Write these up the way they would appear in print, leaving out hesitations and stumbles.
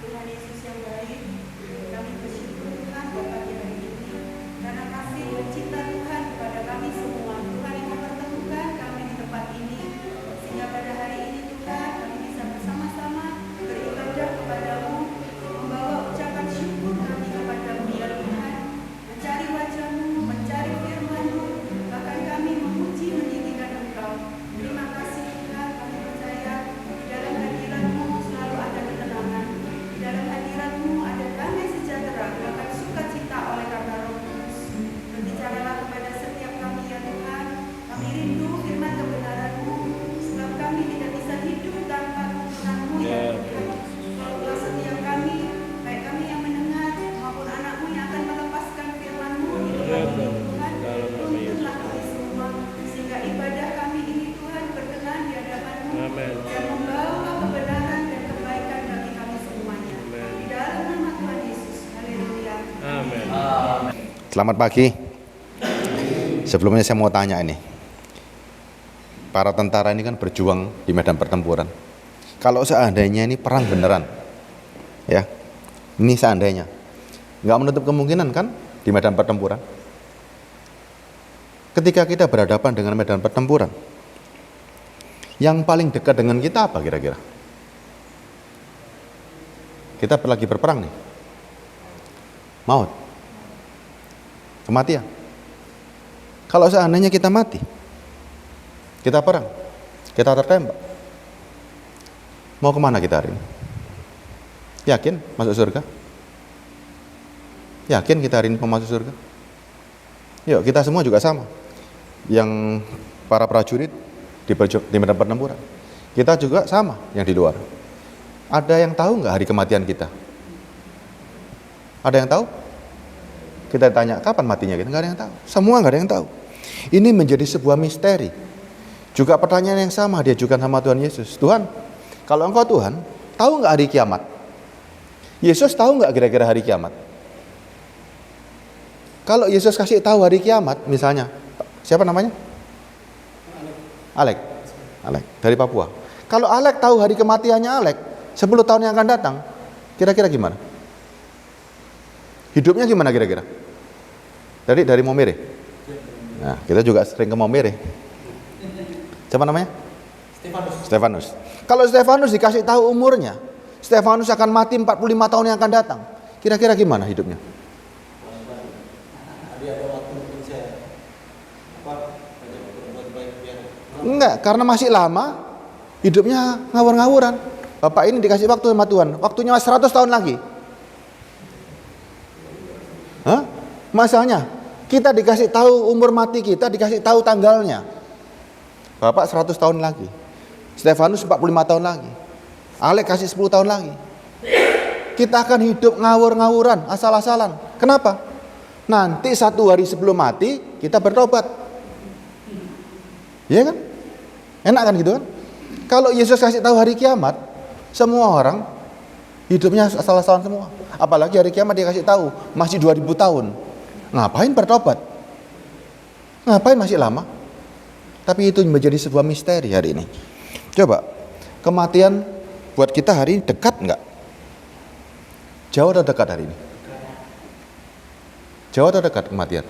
Tuhan Yesus yang baik, kami bersyukur Tuhan buat pagi hari ini. Karena kasih dan cinta Tuhan kepada kami semua. Tuhan yang mempertemukan kami di tempat ini. Sehingga pada hari ini Tuhan kami bisa bersama-sama beribadah kepadamu, membawa ucapan syukur kami kepadamu ya Tuhan. Mencari wajah-Mu, mencari firman-Mu, bahkan kami memuji meninggikan Engkau. Terima kasih Tuhan, kami percaya di dalam hadirat-Mu selalu ada ketenangan. Di dalam hadirat-Mu ada damai sejahtera, bahkan sukacita oleh karena Roh Kudus. Berbicaralah kepada setiap kami ya Tuhan. Kami rindu firman kebenaran-Mu, sebab kami tidak bisa hidup tanpa tuntunan-Mu ya Tuhan. Tolonglah setiap kami, baik kami yang mendengar maupun anak-Mu yang akan melepaskan firman-Mu di depan ini Tuhan. Tuntunlah kami semua, sehingga ibadah kami ini Tuhan berkenan di hadapan-Mu dan membawa kebenaran dan kebaikan bagi kami semuanya. Di dalam nama Tuhan Yesus, haleluya. Selamat pagi. Sebelumnya saya mau tanya ini. Para tentara ini kan berjuang di medan pertempuran. Kalau seandainya ini perang beneran, ya, ini seandainya, nggak menutup kemungkinan kan di medan pertempuran. Ketika kita berhadapan dengan medan pertempuran, yang paling dekat dengan kita apa kira-kira? Kita lagi berperang nih, maut, kematian. Kalau seandainya kita mati, kita perang, kita tertembak, mau kemana kita hari ini? Yakin masuk surga? Yakin kita hari ini mau masuk surga? Yuk, kita semua juga sama. Yang para prajurit di medan pertempuran, kita juga sama yang di luar. Ada yang tahu nggak hari kematian kita? Ada yang tahu? Kita tanya kapan matinya, kita nggak ada yang tahu. Semua nggak ada yang tahu. Ini menjadi sebuah misteri. Juga pertanyaan yang sama diajukan sama Tuhan Yesus. Tuhan, kalau Engkau Tuhan, tahu nggak hari kiamat? Yesus tahu nggak kira-kira hari kiamat? Kalau Yesus kasih tahu hari kiamat, misalnya, siapa namanya? Alek dari Papua. Kalau Alek tahu hari kematiannya Alek 10 tahun yang akan datang, kira-kira gimana? Hidupnya gimana kira-kira? Dari Momere. Nah, kita juga sering ke Momere. Siapa namanya? Stefanus. Kalau Stefanus dikasih tahu umurnya, Stefanus akan mati 45 tahun yang akan datang, kira-kira gimana hidupnya? Enggak, karena masih lama, hidupnya ngawur-ngawuran. Bapak ini dikasih waktu sama Tuhan, waktunya 100 tahun lagi. Hah? Masalahnya, kita dikasih tahu umur mati kita, dikasih tahu tanggalnya. Bapak 100 tahun lagi, Stefanus 45 tahun lagi, Alek kasih 10 tahun lagi. Kita akan hidup ngawur-ngawuran, asal-asalan. Kenapa? Nanti 1 hari sebelum mati, kita bertobat. Iya kan? Enak kan gitu kan? Kalau Yesus kasih tahu hari kiamat, semua orang hidupnya asal-asalan semua. Apalagi hari kiamat dia kasih tahu masih 2000 tahun. Ngapain bertobat? Ngapain masih lama? Tapi itu menjadi sebuah misteri hari ini. Coba, kematian buat kita hari ini dekat enggak? Jauh atau dekat hari ini? Jauh atau dekat kematian?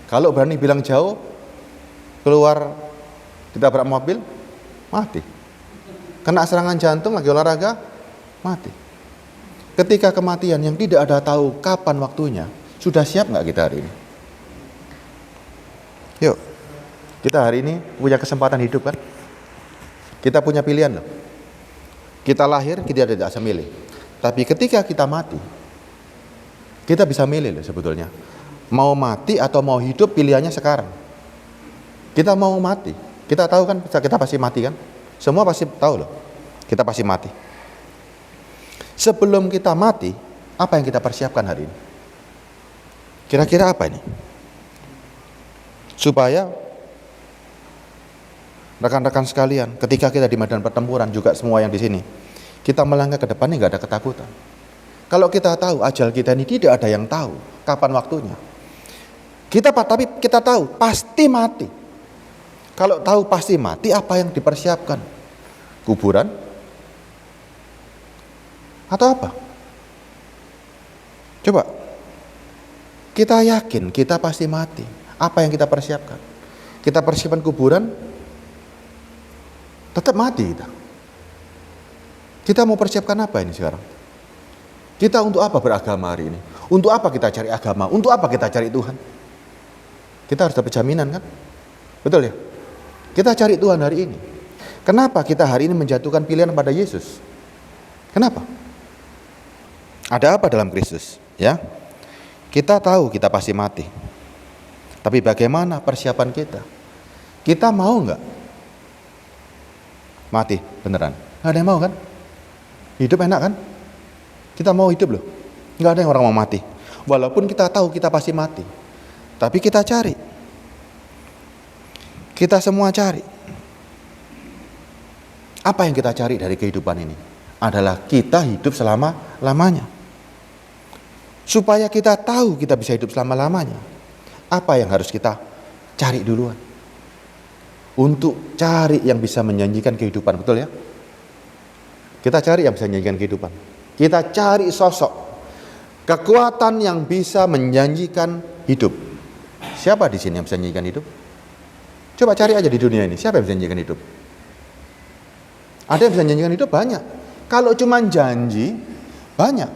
Kalau berani bilang jauh, keluar ditabrak mobil, mati. Kena serangan jantung lagi olahraga, mati. Ketika kematian yang tidak ada tahu kapan waktunya, sudah siap nggak kita hari ini? Yuk, kita hari ini punya kesempatan hidup kan? Kita punya pilihan loh. Kita lahir, kita tidak bisa milih. Tapi ketika kita mati, kita bisa milih loh sebetulnya. Mau mati atau mau hidup, pilihannya sekarang. Kita mau mati, kita tahu kan kita pasti mati kan? Semua pasti tahu loh, kita pasti mati. Sebelum kita mati, apa yang kita persiapkan hari ini? Kira-kira apa ini? Supaya rekan-rekan sekalian, ketika kita di medan pertempuran juga semua yang di sini, kita melangkah ke depan ini nggak ada ketakutan. Kalau kita tahu ajal kita ini tidak ada yang tahu kapan waktunya. Tapi kita tahu pasti mati. Kalau tahu pasti mati, apa yang dipersiapkan? Kuburan, Atau apa? Coba. Kita yakin kita pasti mati. Apa yang kita persiapkan? Kita persiapkan kuburan, tetap mati kita. Kita mau persiapkan apa ini sekarang? Kita untuk apa beragama hari ini? Untuk apa kita cari agama? Untuk apa kita cari Tuhan? Kita harus dapat jaminan kan? Betul ya? Kita cari Tuhan hari ini. Kenapa kita hari ini menjatuhkan pilihan pada Yesus? Kenapa? Ada apa dalam Kristus? Ya, kita tahu kita pasti mati. Tapi bagaimana persiapan kita? Kita mau nggak mati beneran? Nggak ada yang mau kan? Hidup enak kan? Kita mau hidup loh. Nggak ada yang orang mau mati. Walaupun kita tahu kita pasti mati. Tapi kita cari. Kita semua cari. Apa yang kita cari dari kehidupan ini? Adalah kita hidup selama-lamanya. Supaya kita tahu kita bisa hidup selama-lamanya. Apa yang harus kita cari duluan? Untuk cari yang bisa menjanjikan kehidupan, betul ya? Kita cari yang bisa menjanjikan kehidupan. Kita cari sosok kekuatan yang bisa menjanjikan hidup. Siapa di sini yang bisa menjanjikan hidup? Coba cari aja di dunia ini, siapa yang bisa menjanjikan hidup? Ada yang bisa menjanjikan hidup? Banyak. Kalau cuma janji, banyak.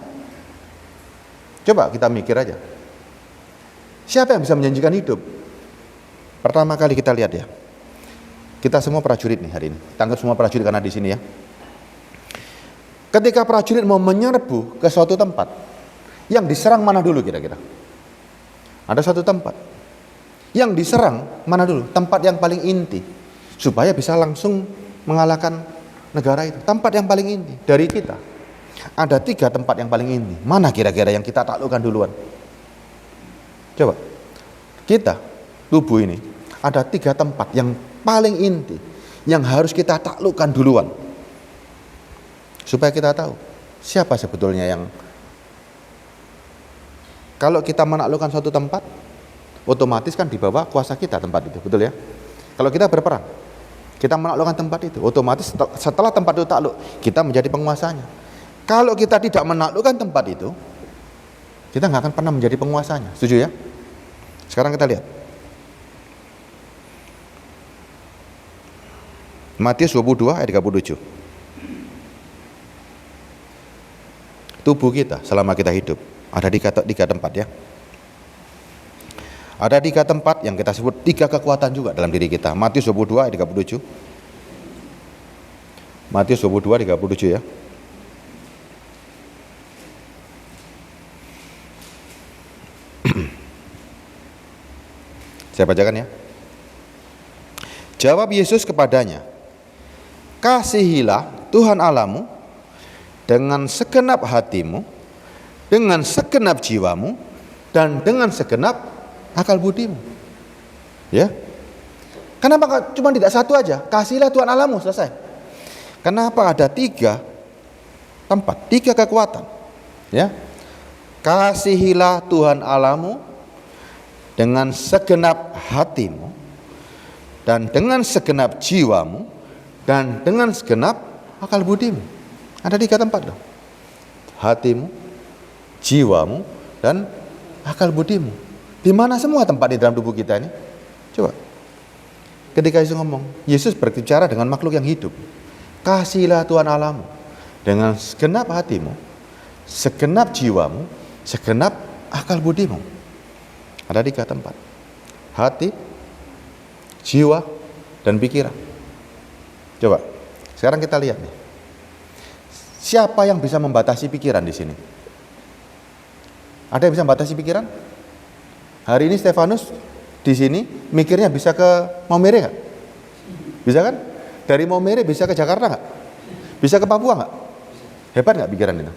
Coba kita mikir aja. Siapa yang bisa menjanjikan hidup? Pertama kali kita lihat ya. Kita semua prajurit nih hari ini. Tangkap semua prajurit karena di sini ya. Ketika prajurit mau menyerbu ke suatu tempat, yang diserang mana dulu kira-kira? Ada suatu tempat. Yang diserang mana dulu? Tempat yang paling inti. Supaya bisa langsung mengalahkan negara itu. Tempat yang paling inti dari kita. Ada 3 tempat yang paling inti. Mana kira-kira yang kita taklukkan duluan? Coba. Kita, tubuh ini, ada 3 tempat yang paling inti. Yang harus kita taklukkan duluan. Supaya kita tahu siapa sebetulnya yang, kalau kita menaklukkan suatu tempat, otomatis kan di bawah kuasa kita tempat itu, betul ya? Kalau kita berperang, kita menaklukkan tempat itu, otomatis setelah tempat itu takluk, kita menjadi penguasanya. Kalau kita tidak menaklukkan tempat itu, kita nggak akan pernah menjadi penguasanya. Setuju ya? Sekarang kita lihat Matius 22 ayat 37. Tubuh kita selama kita hidup ada di 3 tempat ya. Ada 3 tempat yang kita sebut 3 kekuatan juga dalam diri kita. Matius 22 ayat 37. Matius 22 ayat 37 ya. Saya bacakan ya. Jawab Yesus kepadanya, kasihilah Tuhan Allahmu dengan segenap hatimu, dengan segenap jiwamu, dan dengan segenap akal budimu. Ya. Kenapa cuma tidak satu aja? Kasihilah Tuhan Allahmu, selesai. Kenapa ada 3 tempat, 3 kekuatan? Ya. Kasihilah Tuhan Allahmu dengan segenap hatimu, dan dengan segenap jiwamu, dan dengan segenap akal budimu. Ada 3 tempat loh. Hatimu, jiwamu, dan akal budimu. Di mana semua tempat di dalam tubuh kita ini? Coba. Ketika Yesus ngomong, Yesus berbicara dengan makhluk yang hidup. Kasihilah Tuhan Allahmu dengan segenap hatimu, segenap jiwamu, segenap akal budimu. Ada 3 tempat. Hati, jiwa, dan pikiran. Coba. Sekarang kita lihat nih. Siapa yang bisa membatasi pikiran di sini? Ada yang bisa membatasi pikiran? Hari ini Stefanus di sini mikirnya bisa ke Maumere nggak? Bisa kan? Dari Maumere bisa ke Jakarta nggak? Bisa ke Papua nggak? Hebat nggak pikiran itu?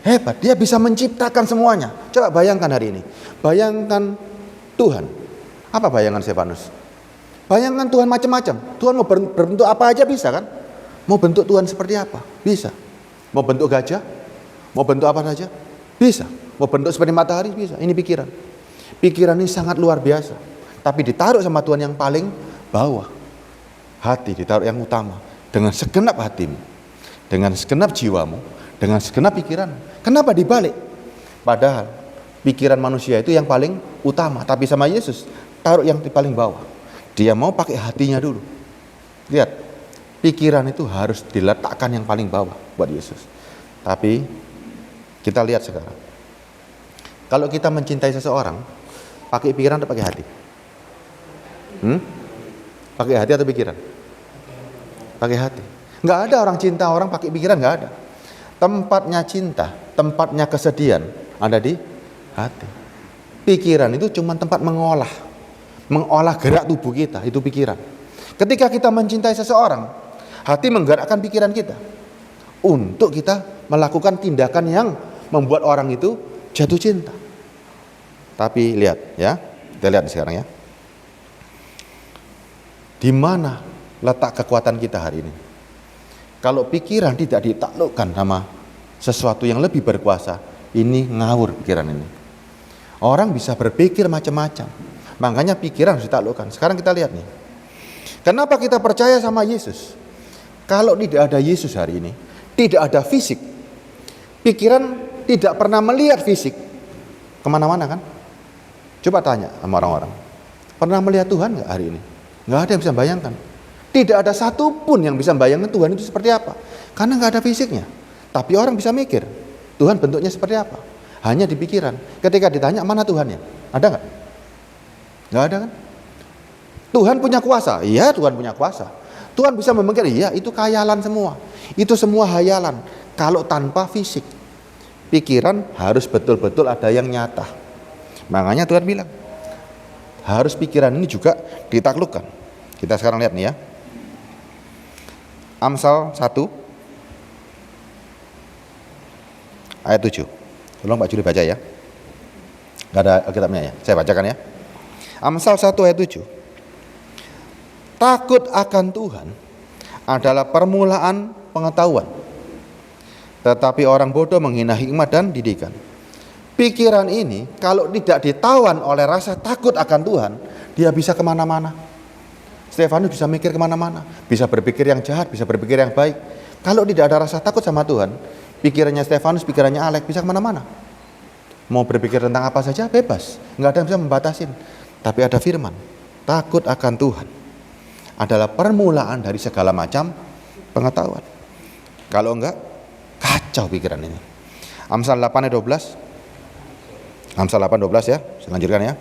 Hebat, dia bisa menciptakan semuanya. Coba bayangkan hari ini. Bayangkan Tuhan. Apa bayangan Stefanus? Bayangkan Tuhan macam-macam. Tuhan mau berbentuk apa aja bisa kan? Mau bentuk Tuhan seperti apa? Bisa. Mau bentuk gajah? Mau bentuk apa saja? Bisa. Mau bentuk seperti matahari? Bisa. Ini pikiran. Pikiran ini sangat luar biasa. Tapi ditaruh sama Tuhan yang paling bawah. Hati ditaruh yang utama. Dengan segenap hatimu, dengan segenap jiwamu, dengan segenap pikiran. Kenapa dibalik? Padahal pikiran manusia itu yang paling utama, tapi sama Yesus taruh yang di paling bawah. Dia mau pakai hatinya dulu. Lihat, pikiran itu harus diletakkan yang paling bawah buat Yesus. Tapi kita lihat sekarang, kalau kita mencintai seseorang, pakai pikiran atau pakai hati? Pakai hati atau pikiran? Pakai hati. Nggak ada orang cinta orang pakai pikiran, nggak ada. Tempatnya cinta, tempatnya kesedihan ada di hati. Pikiran itu cuma tempat mengolah gerak tubuh kita, itu pikiran. Ketika kita mencintai seseorang, hati menggerakkan pikiran kita untuk kita melakukan tindakan yang membuat orang itu jatuh cinta. Tapi lihat ya, kita lihat sekarang ya. Di mana letak kekuatan kita hari ini? Kalau pikiran tidak ditaklukkan sama sesuatu yang lebih berkuasa, ini ngawur pikiran ini. Orang bisa berpikir macam-macam. Makanya pikiran harus ditaklukkan. Sekarang kita lihat nih. Kenapa kita percaya sama Yesus? Kalau tidak ada Yesus hari ini, tidak ada fisik. Pikiran tidak pernah melihat fisik. Kemana-mana kan? Coba tanya sama orang-orang. Pernah melihat Tuhan nggak hari ini? Nggak ada yang bisa bayangkan. Tidak ada satupun yang bisa bayangkan Tuhan itu seperti apa. Karena nggak ada fisiknya. Tapi orang bisa mikir, Tuhan bentuknya seperti apa? Hanya di pikiran. Ketika ditanya, mana Tuhannya? Ada nggak? Nggak ada kan? Tuhan punya kuasa. Iya, Tuhan punya kuasa. Tuhan bisa memikir, iya, itu khayalan semua. Itu semua hayalan. Kalau tanpa fisik. Pikiran harus betul-betul ada yang nyata. Makanya Tuhan bilang, harus pikiran ini juga ditaklukkan. Kita sekarang lihat nih ya. Amsal 1 ayat 7. Tolong Pak Juli baca ya. Gak ada Alkitabnya ya. Saya bacakan ya. Amsal 1 ayat 7. Takut akan Tuhan adalah permulaan pengetahuan. Tetapi orang bodoh menghina hikmat dan didikan. Pikiran ini kalau tidak ditawan oleh rasa takut akan Tuhan, dia bisa kemana-mana. Stefanus bisa mikir kemana-mana, bisa berpikir yang jahat, bisa berpikir yang baik. Kalau tidak ada rasa takut sama Tuhan, pikirannya Stefanus, pikirannya Alek bisa kemana-mana. Mau berpikir tentang apa saja bebas, nggak ada yang bisa membatasin. Tapi ada firman, takut akan Tuhan adalah permulaan dari segala macam pengetahuan. Kalau enggak, kacau pikiran ini. Amsal 8 ayat 12. Amsal 8:12 ya, saya lanjutkan ya.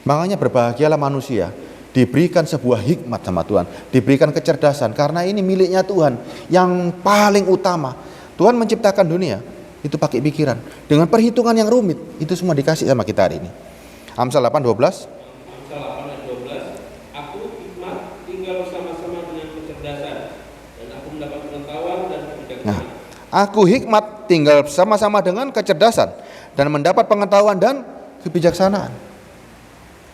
Makanya berbahagialah manusia diberikan sebuah hikmat sama Tuhan, diberikan kecerdasan, karena ini miliknya Tuhan yang paling utama. Tuhan menciptakan dunia itu pakai pikiran dengan perhitungan yang rumit, itu semua dikasih sama kita hari ini. Amsal 8:12. Amsal 8:12. Aku hikmat tinggal bersama-sama dengan kecerdasan, dan aku mendapat pengetahuan dan kebijaksanaan. Aku hikmat tinggal bersama-sama dengan kecerdasan dan mendapat pengetahuan dan kebijaksanaan.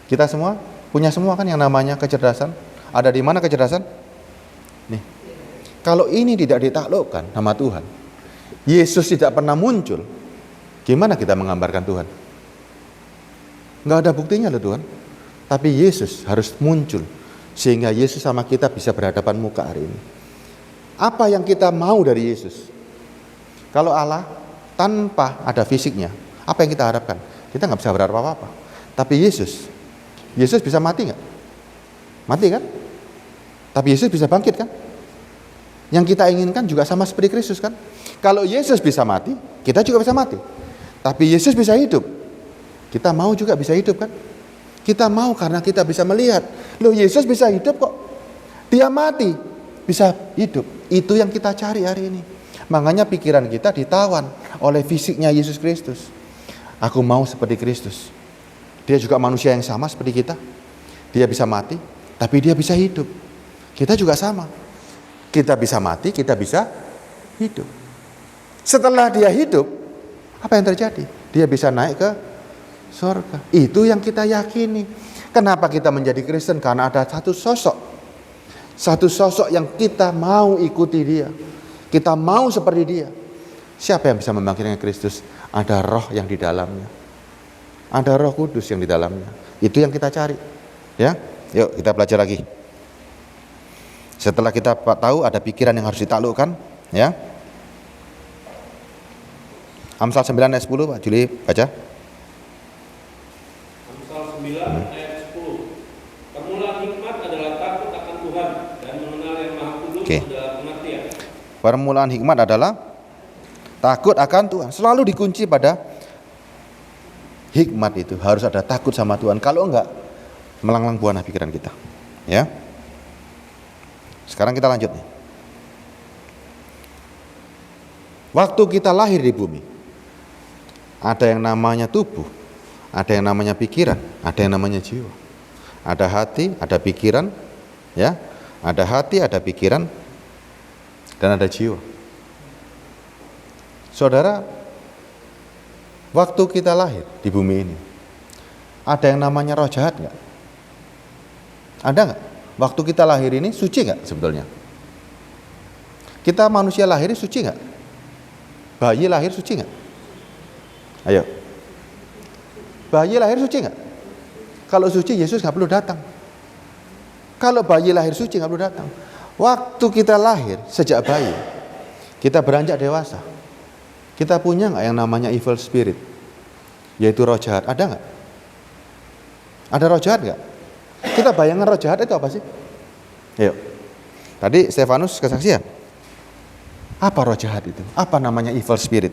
Kita semua punya semua kan yang namanya kecerdasan. Ada di mana kecerdasan? Nih. Kalau ini tidak ditaklukkan sama Tuhan, Yesus tidak pernah muncul, gimana kita menggambarkan Tuhan? Nggak ada buktinya loh Tuhan. Tapi Yesus harus muncul sehingga Yesus sama kita bisa berhadapan muka hari ini. Apa yang kita mau dari Yesus? Kalau Allah tanpa ada fisiknya, apa yang kita harapkan? Kita nggak bisa berharap apa-apa. Tapi Yesus bisa mati nggak? Mati kan? Tapi Yesus bisa bangkit kan? Yang kita inginkan juga sama seperti Kristus kan? Kalau Yesus bisa mati, kita juga bisa mati. Tapi Yesus bisa hidup. Kita mau juga bisa hidup kan? Kita mau karena kita bisa melihat. Loh, Yesus bisa hidup kok. Dia mati, bisa hidup. Itu yang kita cari hari ini. Makanya pikiran kita ditawan oleh fisiknya Yesus Kristus. Aku mau seperti Kristus. Dia juga manusia yang sama seperti kita. Dia bisa mati, tapi dia bisa hidup. Kita juga sama. Kita bisa mati, kita bisa hidup. Setelah dia hidup, apa yang terjadi? Dia bisa naik ke surga. Itu yang kita yakini. Kenapa kita menjadi Kristen? Karena ada satu sosok. Satu sosok yang kita mau ikuti dia. Kita mau seperti dia. Siapa yang bisa membangkitkan Kristus? Ada roh yang di dalamnya. Ada Roh Kudus yang di dalamnya. Itu yang kita cari. Ya, yuk kita belajar lagi. Setelah kita tahu ada pikiran yang harus ditaklukkan, ya. Amsal 9 ayat 10, Pak Juli baca. Amsal 9 ayat 10. Permulaan hikmat adalah takut akan Tuhan dan mengenal yang Maha Kudus Oke. adalah pengertian. Permulaan hikmat adalah takut akan Tuhan. Selalu dikunci pada hikmat itu. Harus ada takut sama Tuhan. Kalau enggak, melanglang buana pikiran kita. Ya. Sekarang kita lanjut nih. Waktu kita lahir di bumi, ada yang namanya tubuh, ada yang namanya pikiran, ada yang namanya jiwa. Ada hati, ada pikiran, ya. Ada hati, ada pikiran, dan ada jiwa. Saudara, waktu kita lahir di bumi ini, ada yang namanya roh jahat nggak? Ada nggak? Waktu kita lahir ini suci nggak sebetulnya? Kita manusia lahir ini suci nggak? Bayi lahir suci nggak? Ayo. Bayi lahir suci nggak? Kalau suci Yesus nggak perlu datang. Kalau bayi lahir suci nggak perlu datang. Waktu kita lahir sejak bayi, kita beranjak dewasa. Kita punya nggak yang namanya evil spirit, yaitu roh jahat? Ada nggak? Ada roh jahat nggak? Kita bayangkan roh jahat itu apa sih? Ayo. Tadi Stefanus kesaksian. Apa roh jahat itu? Apa namanya evil spirit?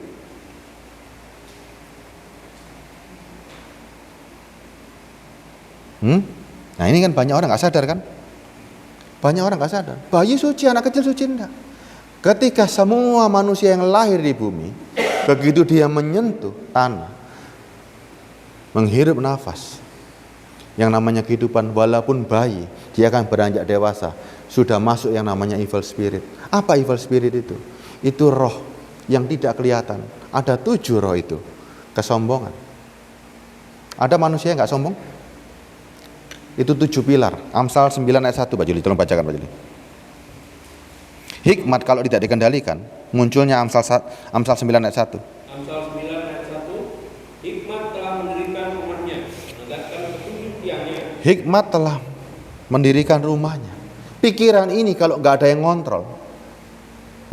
Nah ini kan banyak orang nggak sadar kan? Banyak orang nggak sadar. Bayi suci, anak kecil suci enggak. Ketika semua manusia yang lahir di bumi, begitu dia menyentuh tanah, menghirup nafas, yang namanya kehidupan, walaupun bayi, dia akan beranjak dewasa, sudah masuk yang namanya evil spirit. Apa evil spirit itu? Itu roh yang tidak kelihatan. Ada 7 roh itu. Kesombongan. Ada manusia yang nggak sombong? Itu 7 pilar. Amsal 9 ayat 1, Pak Juli, tolong bacakan Pak Juli. Hikmat kalau tidak dikendalikan, munculnya Amsal 9 ayat 1. Amsal 9 ayat 1. Hikmat telah mendirikan rumahnya, menegakkan ketujuh tiangnya. Hikmat telah mendirikan rumahnya. Pikiran ini kalau nggak ada yang ngontrol,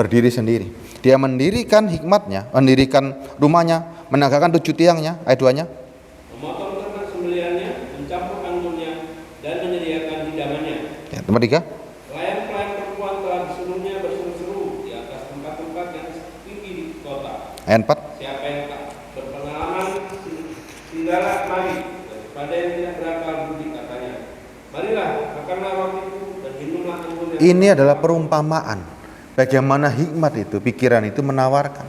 berdiri sendiri. Dia mendirikan hikmatnya, mendirikan rumahnya, menegakkan 7 tiangnya, ayat 2-nya. Memotong ternak sembelihannya, mencampur anggurnya, dan menyediakan hidangannya. Ya, nomor 3. Pelayan-pelayan perempuan telah disuruhnya berseru-seru di atas tempat-tempat yang tinggi di kota. Ayat 4. Siapa yang tak berpengalaman, tinggallah mari, daripada yang tidak berakal budi katanya. Marilah, makanlah roti itu dan minumlah anggur yang Ini adalah perumpamaan. Bagaimana hikmat itu, pikiran itu menawarkan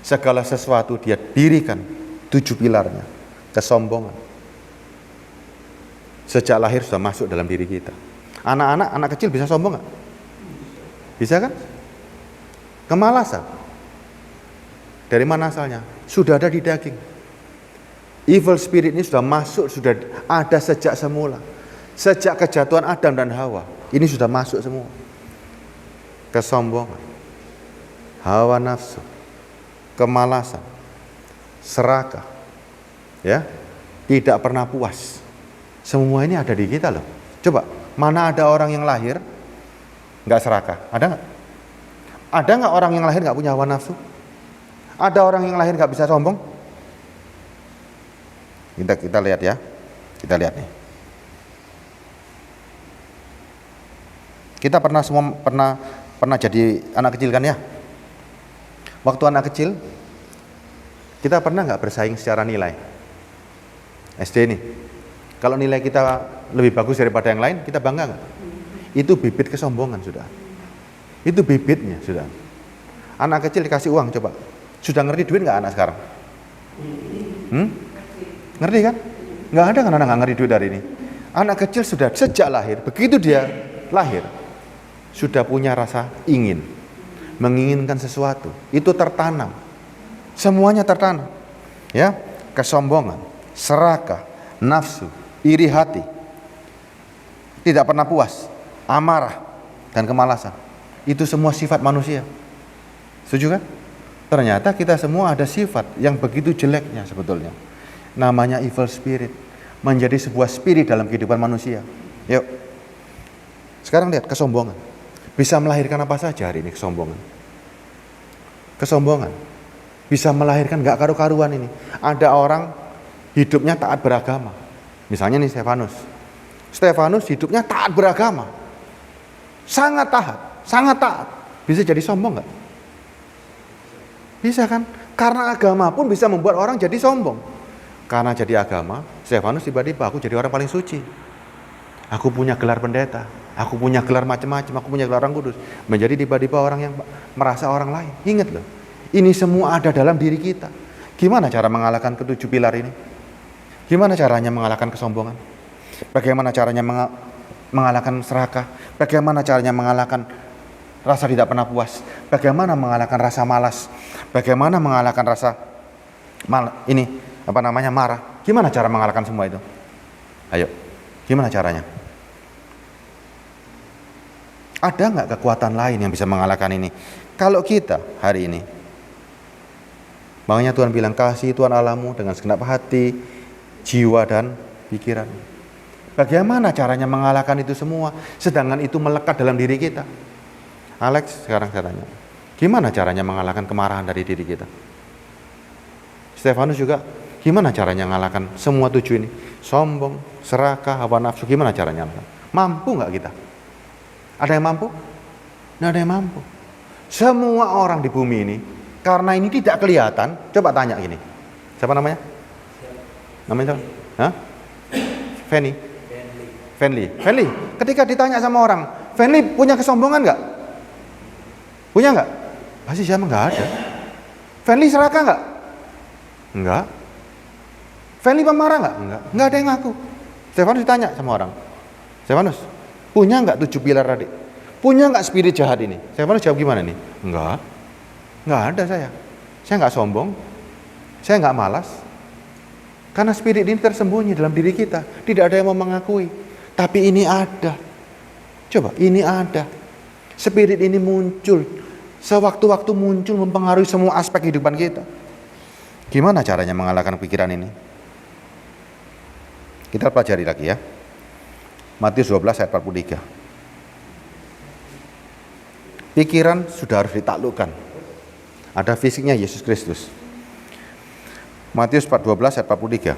segala sesuatu dia dirikan 7 pilarnya. Kesombongan. Sejak lahir sudah masuk dalam diri kita. Anak kecil bisa sombong nggak? Bisa kan? Kemalasan. Dari mana asalnya? Sudah ada di daging. Evil spirit ini sudah masuk, sudah ada sejak semula. Sejak kejatuhan Adam dan Hawa, ini sudah masuk semua. Kesombongan, hawa nafsu, kemalasan, serakah, ya, tidak pernah puas. Semua ini ada di kita loh. Coba, mana ada orang yang lahir nggak serakah? Ada nggak? Ada nggak orang yang lahir nggak punya hawa nafsu? Ada orang yang lahir nggak bisa sombong? Kita lihat ya, kita lihat nih. Kita pernah jadi anak kecil kan ya? Waktu anak kecil, kita pernah nggak bersaing secara nilai? SD nih, kalau nilai kita lebih bagus daripada yang lain, kita bangga nggak? Itu bibit kesombongan sudah. Itu bibitnya sudah. Anak kecil dikasih uang coba, sudah ngerti duit nggak anak sekarang? Ngerti kan? Nggak ada kan anak nggak ngerti duit dari ini. Anak kecil sudah sejak lahir, begitu dia lahir, sudah punya rasa ingin, menginginkan sesuatu. Itu tertanam, semuanya tertanam, ya. Kesombongan, serakah, nafsu, iri hati, tidak pernah puas, amarah, dan kemalasan. Itu semua sifat manusia. Setuju kan? Ternyata kita semua ada sifat yang begitu jeleknya sebetulnya. Namanya evil spirit, menjadi sebuah spirit dalam kehidupan manusia. Yuk, sekarang lihat kesombongan. Bisa melahirkan apa saja hari ini kesombongan. Kesombongan. bisa melahirkan gak karu-karuan ini. Ada orang hidupnya taat beragama. Misalnya nih Stefanus. Stefanus hidupnya taat beragama. Sangat taat. Bisa jadi sombong gak? Bisa kan? Karena agama pun bisa membuat orang jadi sombong. Karena jadi agama, Stefanus tiba-tiba aku jadi orang paling suci. Aku punya gelar pendeta, aku punya gelar macam-macam, aku punya gelar orang kudus. Menjadi tiba-tiba orang yang merasa orang lain. Ingat loh, ini semua ada dalam diri kita. Gimana cara mengalahkan ketujuh pilar ini? Gimana caranya mengalahkan kesombongan? Bagaimana caranya mengalahkan serakah? Bagaimana caranya mengalahkan rasa tidak pernah puas? Bagaimana mengalahkan rasa malas? Bagaimana mengalahkan rasa marah? Gimana cara mengalahkan semua itu? Ayo, gimana caranya? Ada nggak kekuatan lain yang bisa mengalahkan ini? Kalau kita hari ini, makanya Tuhan bilang kasih Tuhan Allahmu dengan segenap hati, jiwa dan pikiran. Bagaimana caranya mengalahkan itu semua? Sedangkan itu melekat dalam diri kita. Alex, sekarang saya tanya, gimana caranya mengalahkan kemarahan dari diri kita? Stefanus juga, gimana caranya mengalahkan semua tujuh ini? Sombong, serakah, hawa nafsu, gimana caranya? Mampu nggak kita? Ada yang mampu? Nggak ada yang mampu. Semua orang di bumi ini, karena ini tidak kelihatan, coba tanya gini. Siapa namanya? Namanya siapa? Hah? Fenly. Ketika ditanya sama orang, Fenly punya kesombongan nggak? Punya nggak? Pasti siapa? Nggak ada. Fenly serakah nggak? Enggak. Fenly pemarah nggak? Enggak. Nggak ada yang ngaku. Stefanus ditanya sama orang, Stefanus, punya nggak 7 pilar tadi? Punya nggak spirit jahat ini? Stefanus jawab gimana nih? Enggak. Nggak ada saya. Saya nggak sombong. Saya nggak malas. Karena spirit ini tersembunyi dalam diri kita. Tidak ada yang mau mengakui. Tapi ini ada. Coba, ini ada. Spirit ini muncul. Sewaktu-waktu muncul mempengaruhi semua aspek kehidupan kita. Gimana caranya mengalahkan pikiran ini? Kita pelajari lagi ya. Matius 12 ayat 43. Pikiran sudah harus ditaklukkan. Ada fisiknya Yesus Kristus. Matius 12 ayat 43.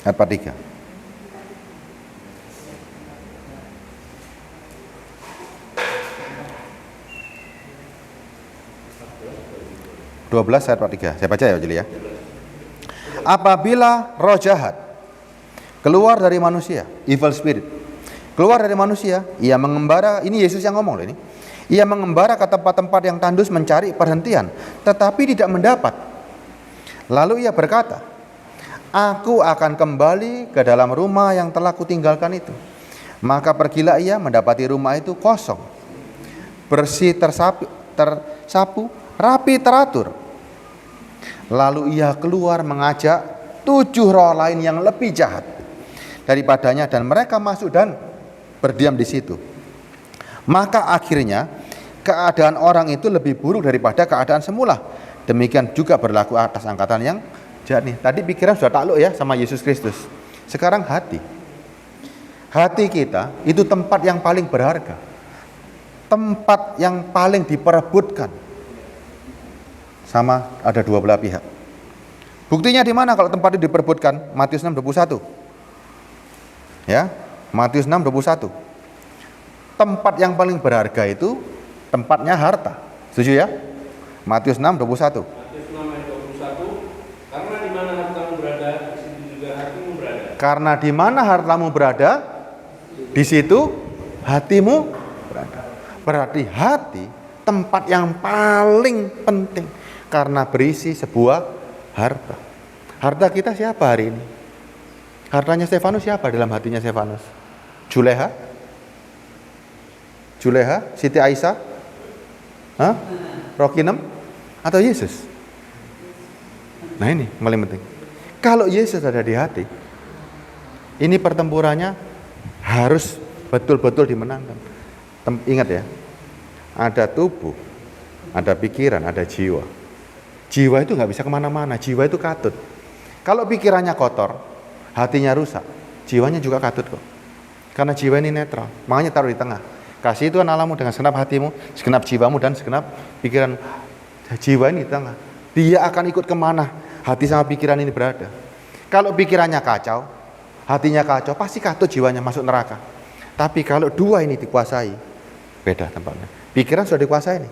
Ayat 43. Ayat 43. Saya baca ya Jeli ya. Apabila roh jahat keluar dari manusia, evil spirit keluar dari manusia, ia mengembara, ini Yesus yang ngomong loh ini. Ia mengembara ke tempat-tempat yang tandus mencari perhentian, tetapi tidak mendapat. Lalu ia berkata, aku akan kembali ke dalam rumah yang telah kutinggalkan itu. Maka pergilah ia, mendapati rumah itu kosong, bersih, tersapu, rapi, teratur. Lalu ia keluar mengajak 7 roh lain yang lebih jahat daripadanya, dan mereka masuk dan berdiam di situ. Maka akhirnya keadaan orang itu lebih buruk daripada keadaan semula. Demikian juga berlaku atas angkatan yang jahat nih. Tadi pikiran sudah takluk ya sama Yesus Kristus. Sekarang hati. Hati kita itu tempat yang paling berharga. Tempat yang paling diperebutkan. Sama ada dua belah pihak. Buktinya di mana kalau tempat itu diperebutkan? Matius 6:21. Ya, Matius 6:21. Tempat yang paling berharga itu tempatnya harta. Setuju ya? Matius 6:21. Matius 6 ayat 21. Karena di mana hartamu berada, di situ juga hatimu berada. Karena di mana hartamu berada, di situ hatimu berada. Berarti hati tempat yang paling penting karena berisi sebuah harta. Harta kita siapa hari ini? Hartanya Stefanus siapa dalam hatinya Stefanus? Juleha? Siti Aisyah? Rokinem? Atau Yesus? Nah ini paling penting. Kalau Yesus ada di hati, ini pertempurannya harus betul-betul dimenangkan. Ingat ya, ada tubuh, ada pikiran, ada jiwa. Jiwa itu nggak bisa kemana-mana, jiwa itu katut. Kalau pikirannya kotor, hatinya rusak, jiwanya juga katut kok. Karena jiwa ini netral, makanya taruh di tengah. Kasih Tuhan Allahmu dengan segenap hatimu, segenap jiwamu, dan segenap pikiran. Jiwa ini di tengah. Dia akan ikut kemana hati sama pikiran ini berada. Kalau pikirannya kacau, hatinya kacau, pasti katut jiwanya masuk neraka. Tapi kalau dua ini dikuasai, beda tempatnya. Pikiran sudah dikuasai nih.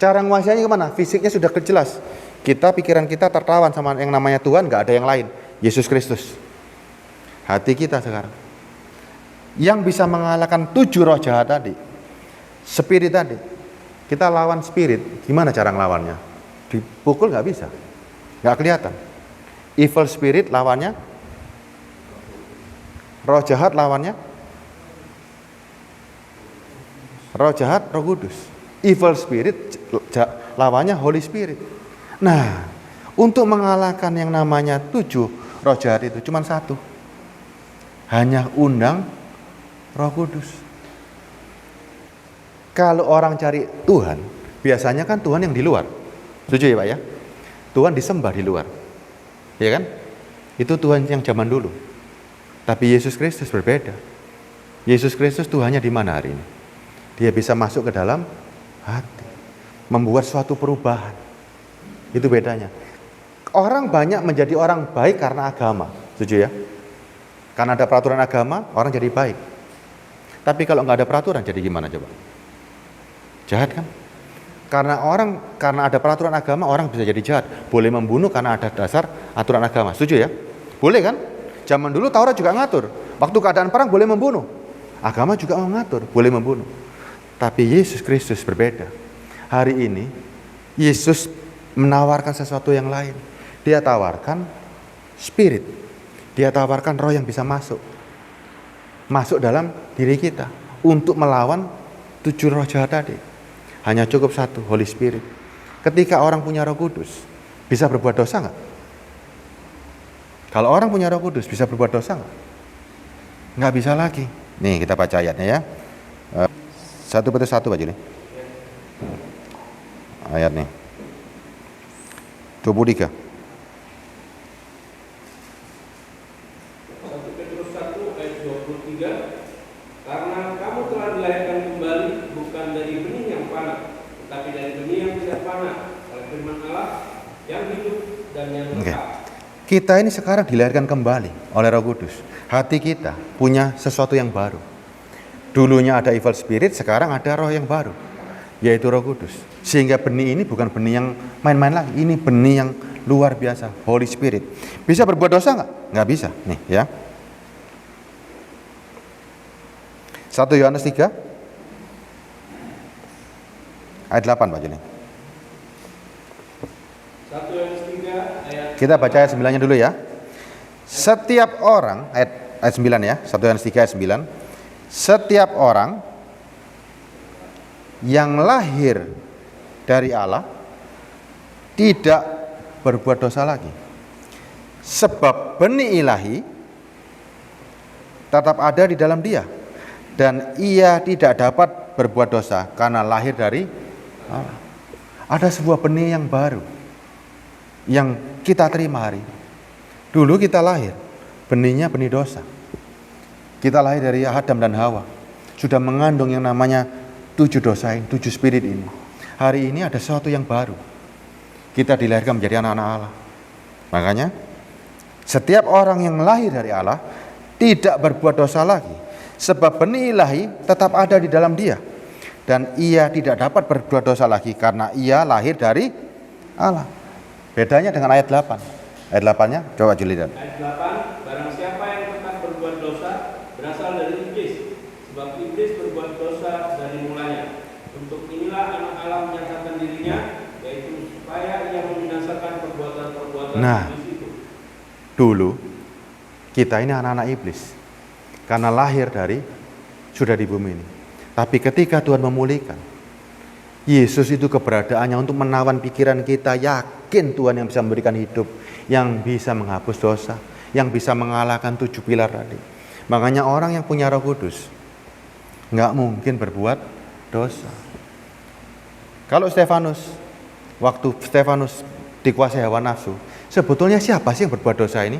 Cara menguasainya kemana? Fisiknya sudah jelas. Pikiran kita tertawan sama yang namanya Tuhan, nggak ada yang lain. Yesus Kristus. Hati kita sekarang. Yang bisa mengalahkan 7 roh jahat tadi, spirit tadi. Kita lawan spirit, gimana cara ngelawannya? Dipukul nggak bisa, nggak kelihatan. Evil spirit lawannya, roh jahat lawannya, roh jahat, roh kudus. Evil spirit lawannya Holy Spirit. Nah, untuk mengalahkan yang namanya 7 roh jahat itu cuma satu, hanya undang Roh Kudus. Kalau orang cari Tuhan, biasanya kan Tuhan yang di luar. Setuju ya Pak ya? Tuhan disembah di luar. Ya kan? Itu Tuhan yang zaman dulu. Tapi Yesus Kristus berbeda. Yesus Kristus Tuhannya di mana hari ini? Dia bisa masuk ke dalam hati. Membuat suatu perubahan. Itu bedanya. Orang banyak menjadi orang baik karena agama. Setuju ya? Karena ada peraturan agama, orang jadi baik. Tapi kalau nggak ada peraturan, jadi gimana coba? Jahat kan? Karena ada peraturan agama, orang bisa jadi jahat. Boleh membunuh karena ada dasar aturan agama. Setuju ya? Boleh kan? Zaman dulu Taurat juga ngatur. Waktu keadaan perang boleh membunuh. Agama juga mengatur, boleh membunuh. Tapi Yesus Kristus berbeda. Hari ini, Yesus menawarkan sesuatu yang lain. Dia tawarkan spirit. Dia tawarkan roh yang bisa masuk dalam diri kita untuk melawan 7 roh jahat tadi. Hanya cukup satu, Holy Spirit. Ketika orang punya Roh Kudus, bisa berbuat dosa nggak? Kalau orang punya Roh Kudus, bisa berbuat dosa nggak? Nggak bisa lagi. Nih kita baca ayatnya ya. 1 Petrus 1 Pak Juli. Ayat nih 23. 1 Petrus 1 ayat 23. Karena kamu telah dilahirkan kembali bukan dari benih yang fana, tetapi dari benih yang tidak fana, oleh firman Allah yang hidup dan yang kekal. Kita ini sekarang dilahirkan kembali oleh Roh Kudus. Hati kita punya sesuatu yang baru. Dulunya ada evil spirit, sekarang ada roh yang baru, yaitu Roh Kudus. Sehingga benih ini bukan benih yang main-main lagi, ini benih yang luar biasa, Holy Spirit. Bisa berbuat dosa nggak? Nggak bisa. Nih ya. 1 Yohanes 3 ayat 8 Pak Juni. 1 Yohanes 3 ayat. Kita baca ayat 9-nya dulu ya. Setiap orang, ayat 9 ya, 1 Yohanes 3 ayat 9. Setiap orang yang lahir dari Allah tidak berbuat dosa lagi. Sebab benih ilahi tetap ada di dalam dia. Dan ia tidak dapat berbuat dosa karena lahir dari Allah. Ada sebuah benih yang baru yang kita terima hari ini. Dulu kita lahir, benihnya benih dosa. Kita lahir dari Adam dan Hawa. Sudah mengandung yang namanya 7 dosa ini, 7 spirit ini. Hari ini ada sesuatu yang baru. Kita dilahirkan menjadi anak-anak Allah. Makanya, setiap orang yang lahir dari Allah tidak berbuat dosa lagi. Sebab benih ilahi tetap ada di dalam dia. Dan ia tidak dapat berbuat dosa lagi karena ia lahir dari Allah. Bedanya dengan ayat 8. Ayat 8-nya coba dilihat. Ayat 8, barang siapa yang tetap berbuat dosa berasal dari iblis. Sebab iblis berbuat dosa dari mulanya. Untuk inilah anak Allah menyatakan dirinya, yaitu supaya ia membinasakan perbuatan-perbuatan iblis itu. Dulu kita ini anak-anak iblis. Karena lahir dari sudah di bumi ini. Tapi ketika Tuhan memulihkan, Yesus itu keberadaannya untuk menawan pikiran kita. Yakin Tuhan yang bisa memberikan hidup, yang bisa menghapus dosa, yang bisa mengalahkan 7 pilar tadi. Makanya orang yang punya Roh Kudus nggak mungkin berbuat dosa. Kalau waktu Stefanus dikuasai hawa nafsu, sebetulnya siapa sih yang berbuat dosa ini?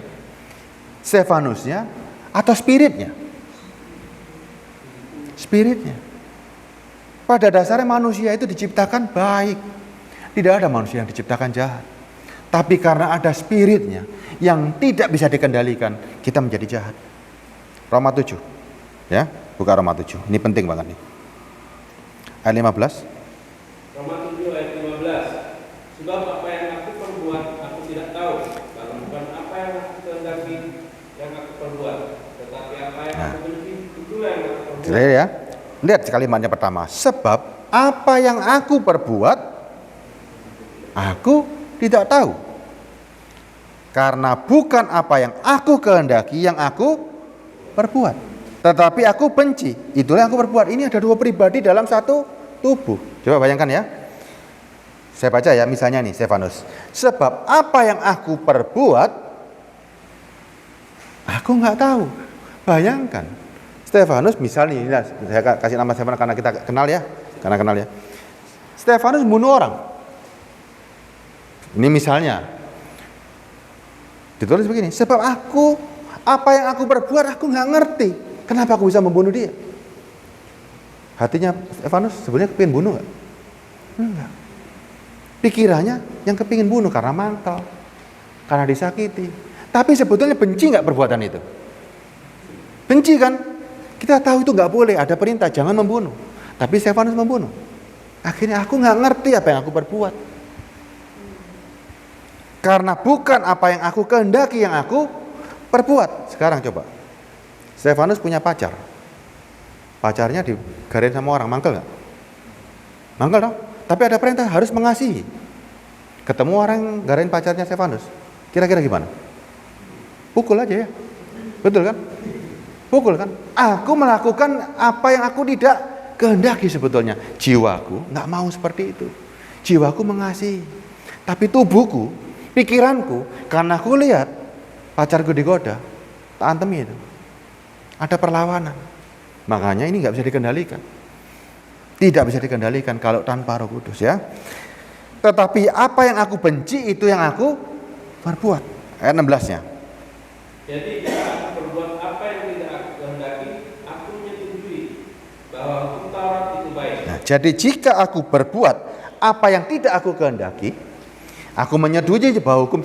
Stefanusnya atau spiritnya? Spiritnya. Pada dasarnya manusia itu diciptakan baik. Tidak ada manusia yang diciptakan jahat. Tapi karena ada spiritnya yang tidak bisa dikendalikan, kita menjadi jahat. Roma 7. Ya, buka Roma 7. Ini penting banget nih. Ayat 15. Roma 7 ayat 15. Sebab apa yang aku perbuat aku tidak tahu, karena bukan apa yang aku kehendaki yang aku perbuat, tetapi apa yang aku benci itulah yang aku perbuat. Jadi ya, lihat kalimatnya pertama. Sebab apa yang aku perbuat aku tidak tahu. Karena bukan apa yang aku kehendaki yang aku perbuat, tetapi aku benci. Itulah yang aku perbuat. Ini ada dua pribadi dalam satu tubuh. Coba bayangkan ya. Saya baca ya, misalnya nih Stefanus. Sebab apa yang aku perbuat aku nggak tahu. Bayangkan. Stefanus misalnya, ini saya kasih nama Stefanus karena kita kenal ya. Karena kenal ya. Stefanus bunuh orang. Ini misalnya. Ditulis begini, sebab apa yang aku perbuat aku nggak ngerti. Kenapa aku bisa membunuh dia? Hatinya Stefanus sebenarnya kepingin bunuh nggak? Enggak. Pikirannya yang kepingin bunuh karena mangkal, karena disakiti. Tapi sebetulnya benci nggak perbuatan itu? Benci kan? Kita tahu itu nggak boleh, ada perintah jangan membunuh. Tapi Stefanus membunuh. Akhirnya aku nggak ngerti apa yang aku perbuat. Karena bukan apa yang aku kehendaki yang aku perbuat. Sekarang coba. Stefanus punya pacar. Pacarnya digarin sama orang, mangkel nggak? Mangkel dong. Tapi ada perintah harus mengasihi. Ketemu orang garin pacarnya Stefanus. Kira-kira gimana? Pukul aja ya. Betul kan? Pukul kan? Aku melakukan apa yang aku tidak kehendaki sebetulnya. Jiwaku nggak mau seperti itu. Jiwaku mengasihi. Tapi tubuhku, pikiranku, karena aku lihat pacarku digoda, tak antemi itu. Ada perlawanan. Makanya ini nggak bisa dikendalikan. Tidak bisa dikendalikan kalau tanpa Roh Kudus ya. Tetapi apa yang aku benci itu yang aku perbuat. Ayat 16-nya. Jadi jika aku berbuat apa yang tidak aku kehendaki, aku menyetujui bahwa hukum Taurat itu baik. Nah, jadi jika aku berbuat apa yang tidak aku kehendaki, aku menyetujui bahwa hukum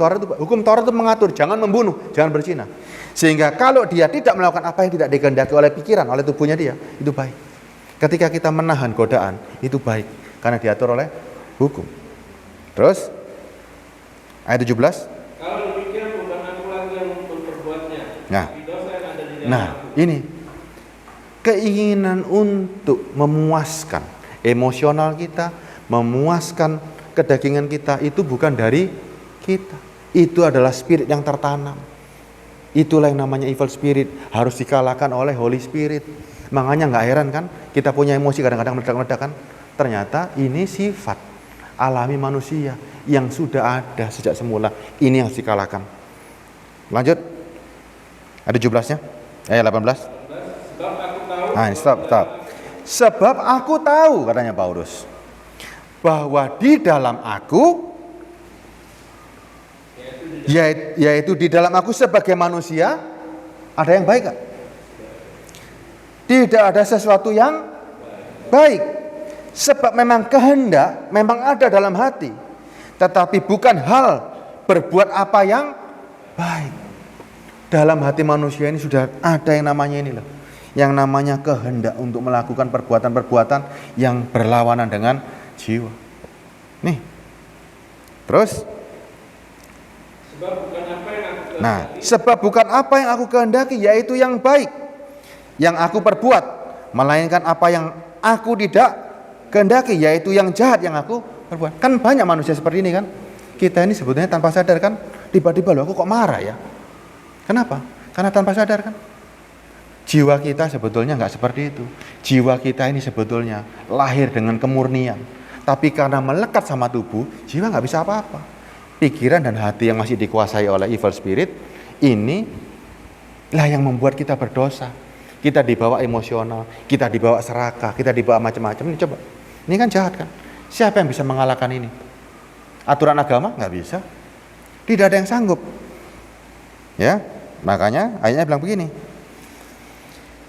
Taurat itu mengatur jangan membunuh, jangan berzina. Sehingga kalau dia tidak melakukan apa yang tidak dikehendaki oleh pikiran, oleh tubuhnya dia, itu baik. Ketika kita menahan godaan, itu baik karena diatur oleh hukum. Terus ayat 17. Kalau demikian bukan aku lagi yang memperbuatnya, Nah, tapi dosa yang ada di dalam aku. ini keinginan untuk memuaskan emosional kita, memuaskan kedagingan kita itu bukan dari kita. Itu adalah spirit yang tertanam. Itulah yang namanya evil spirit, harus dikalahkan oleh Holy Spirit. Makanya nggak heran kan, kita punya emosi kadang-kadang meledak-meledak kan. Ternyata ini sifat alami manusia yang sudah ada sejak semula. Ini yang harus dikalahkan. Lanjut. Ada 17-nya? Ayat 18. Sebab aku tahu. Nah, stop. Sebab aku tahu, katanya Paulus, bahwa di dalam aku, yaitu di dalam aku sebagai manusia, ada yang baik gak? Tidak ada sesuatu yang baik. Sebab memang kehendak memang ada dalam hati, tetapi bukan hal berbuat apa yang baik. Dalam hati manusia ini sudah ada yang namanya ini loh, yang namanya kehendak untuk melakukan perbuatan-perbuatan yang berlawanan dengan jiwa. Nih, terus. Sebab bukan apa yang aku kehendaki, yaitu yang baik yang aku perbuat, melainkan apa yang aku tidak kehendaki, yaitu yang jahat yang aku perbuat. Kan banyak manusia seperti ini kan. Kita ini sebetulnya tanpa sadar kan, tiba-tiba loh aku kok marah ya. Kenapa? Karena tanpa sadar kan. Jiwa kita sebetulnya nggak seperti itu. Jiwa kita ini sebetulnya lahir dengan kemurnian, tapi karena melekat sama tubuh, jiwa nggak bisa apa-apa. Pikiran dan hati yang masih dikuasai oleh evil spirit ini lah yang membuat kita berdosa. Kita dibawa emosional, kita dibawa serakah, kita dibawa macam-macam. Ini coba, ini kan jahat kan? Siapa yang bisa mengalahkan ini? Aturan agama nggak bisa. Tidak ada yang sanggup. Ya, makanya ayatnya bilang begini.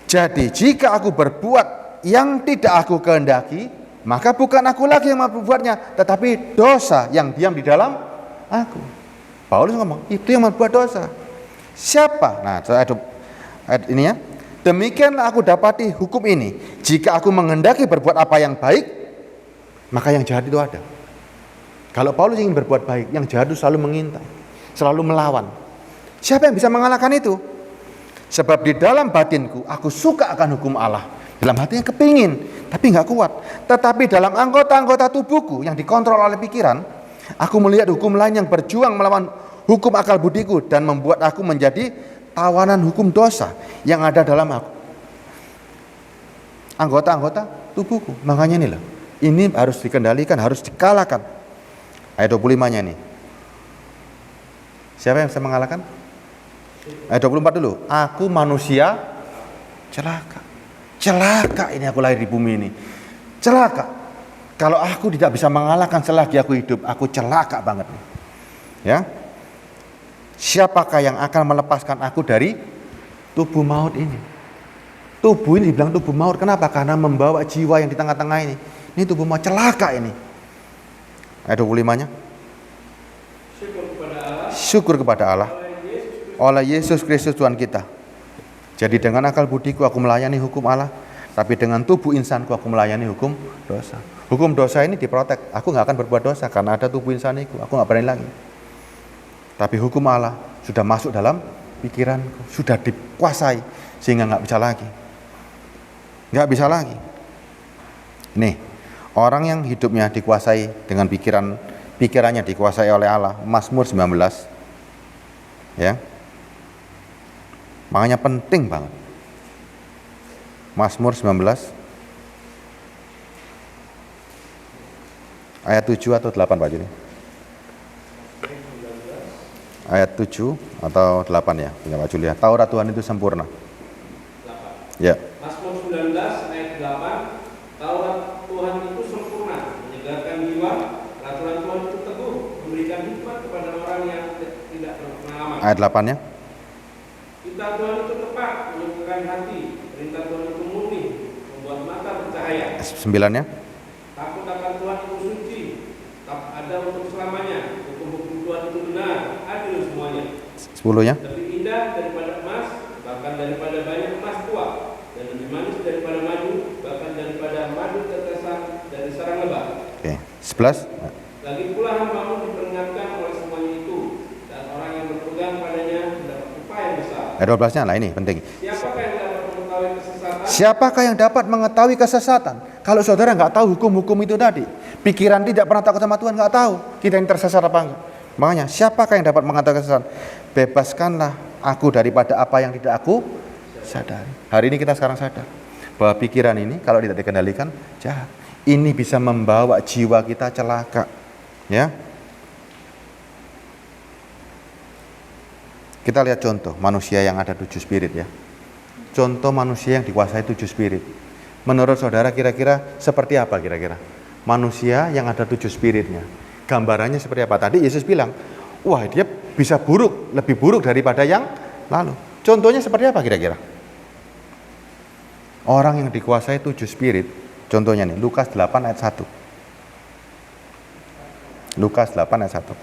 Jadi jika aku berbuat yang tidak aku kehendaki, maka bukan aku lagi yang membuatnya, tetapi dosa yang diam di dalam aku. Paulus ngomong, itu yang membuat dosa. Siapa? Nah, ayat ini ya. Demikianlah aku dapati hukum ini, jika aku menghendaki berbuat apa yang baik, maka yang jahat itu ada. Kalau Paulus ingin berbuat baik, yang jahat itu selalu mengintai, selalu melawan. Siapa yang bisa mengalahkan itu? Sebab di dalam batinku aku suka akan hukum Allah. Dalam hatinya kepingin, tapi nggak kuat. Tetapi dalam anggota-anggota tubuhku yang dikontrol oleh pikiran, aku melihat hukum lain yang berjuang melawan hukum akal budiku dan membuat aku menjadi tawanan hukum dosa yang ada dalam aku. Anggota-anggota tubuhku. Makanya ini loh, ini harus dikendalikan, harus dikalahkan. Ayat 25-nya ini. Siapa yang bisa mengalahkan? Ayat 24 dulu. Aku manusia celaka. Celaka ini aku lahir di bumi ini. Celaka. Kalau aku tidak bisa mengalahkan selagi aku hidup, aku celaka banget. Ya. Siapakah yang akan melepaskan aku dari tubuh maut ini? Tubuh ini dibilang tubuh maut. Kenapa? Karena membawa jiwa yang di tengah-tengah ini. Ini tubuh maut, celaka ini. Ayat 25-nya. Syukur kepada Allah oleh Yesus Kristus Tuhan kita. Jadi dengan akal budiku aku melayani hukum Allah, tapi dengan tubuh insanku aku melayani hukum dosa. Hukum dosa ini diprotek. Aku nggak akan berbuat dosa karena ada tubuh insaniku. Aku nggak berani lagi. Tapi hukum Allah sudah masuk dalam pikiranku, sudah dikuasai sehingga nggak bisa lagi. Nggak bisa lagi. Nih, orang yang hidupnya dikuasai dengan pikirannya dikuasai oleh Allah. Mazmur 19. Ya. Makanya penting banget. Mazmur 19 ayat 7 atau 8 Pak Juni? Ayat 7 atau 8 ya, punya Pak Julia. Taurat Tuhan itu sempurna. 8. Ya. Mazmur 19 ayat 8. Taurat Tuhan itu sempurna, menyegarkan jiwa. Peraturan Tuhan itu teguh, memberikan hikmat kepada orang yang tidak berpengalaman. Ayat 8-nya. Perintah Tuhan itu tepat, menyembuhkan hati. Perintah Tuhan itu murni, membuat mata bercahaya. 9-nya. Takut akan Tuhan itu suci, tak ada untuk selamanya. Hukum-hukum Tuhan itu benar, adil semuanya. 10-nya. Lebih indah daripada emas, bahkan daripada banyak emas tua, dan lebih manis daripada madu, bahkan daripada madu tetesan dari sarang lebah. Oke. 11. Lagi pula hambamu diperingatkan oleh semuanya itu, dan orang yang berpegang padanya mendapat upaya yang besar. Ayat 12-nya lah, ini penting. Siapakah yang dapat mengetahui kesesatan? Siapakah yang dapat mengetahui kesesatan? Kalau saudara nggak tahu hukum-hukum itu tadi, pikiran tidak pernah takut sama Tuhan, nggak tahu kita yang tersesat apa enggak. Makanya siapakah yang dapat mengetahui kesesatan? Bebaskanlah aku daripada apa yang tidak aku sadari. Hari ini kita sekarang sadar bahwa pikiran ini kalau tidak dikendalikan jahat. Ini bisa membawa jiwa kita celaka. Ya. Kita lihat contoh manusia yang ada 7 spirit ya. Contoh manusia yang dikuasai 7 spirit. Menurut saudara kira-kira seperti apa kira-kira? Manusia yang ada 7 spiritnya. Gambarannya seperti apa? Tadi Yesus bilang, wah dia bisa buruk, lebih buruk daripada yang lalu. Contohnya seperti apa kira-kira? Orang yang dikuasai 7 spirit, contohnya nih, Lukas 8 ayat 1. Lukas 8 ayat 1.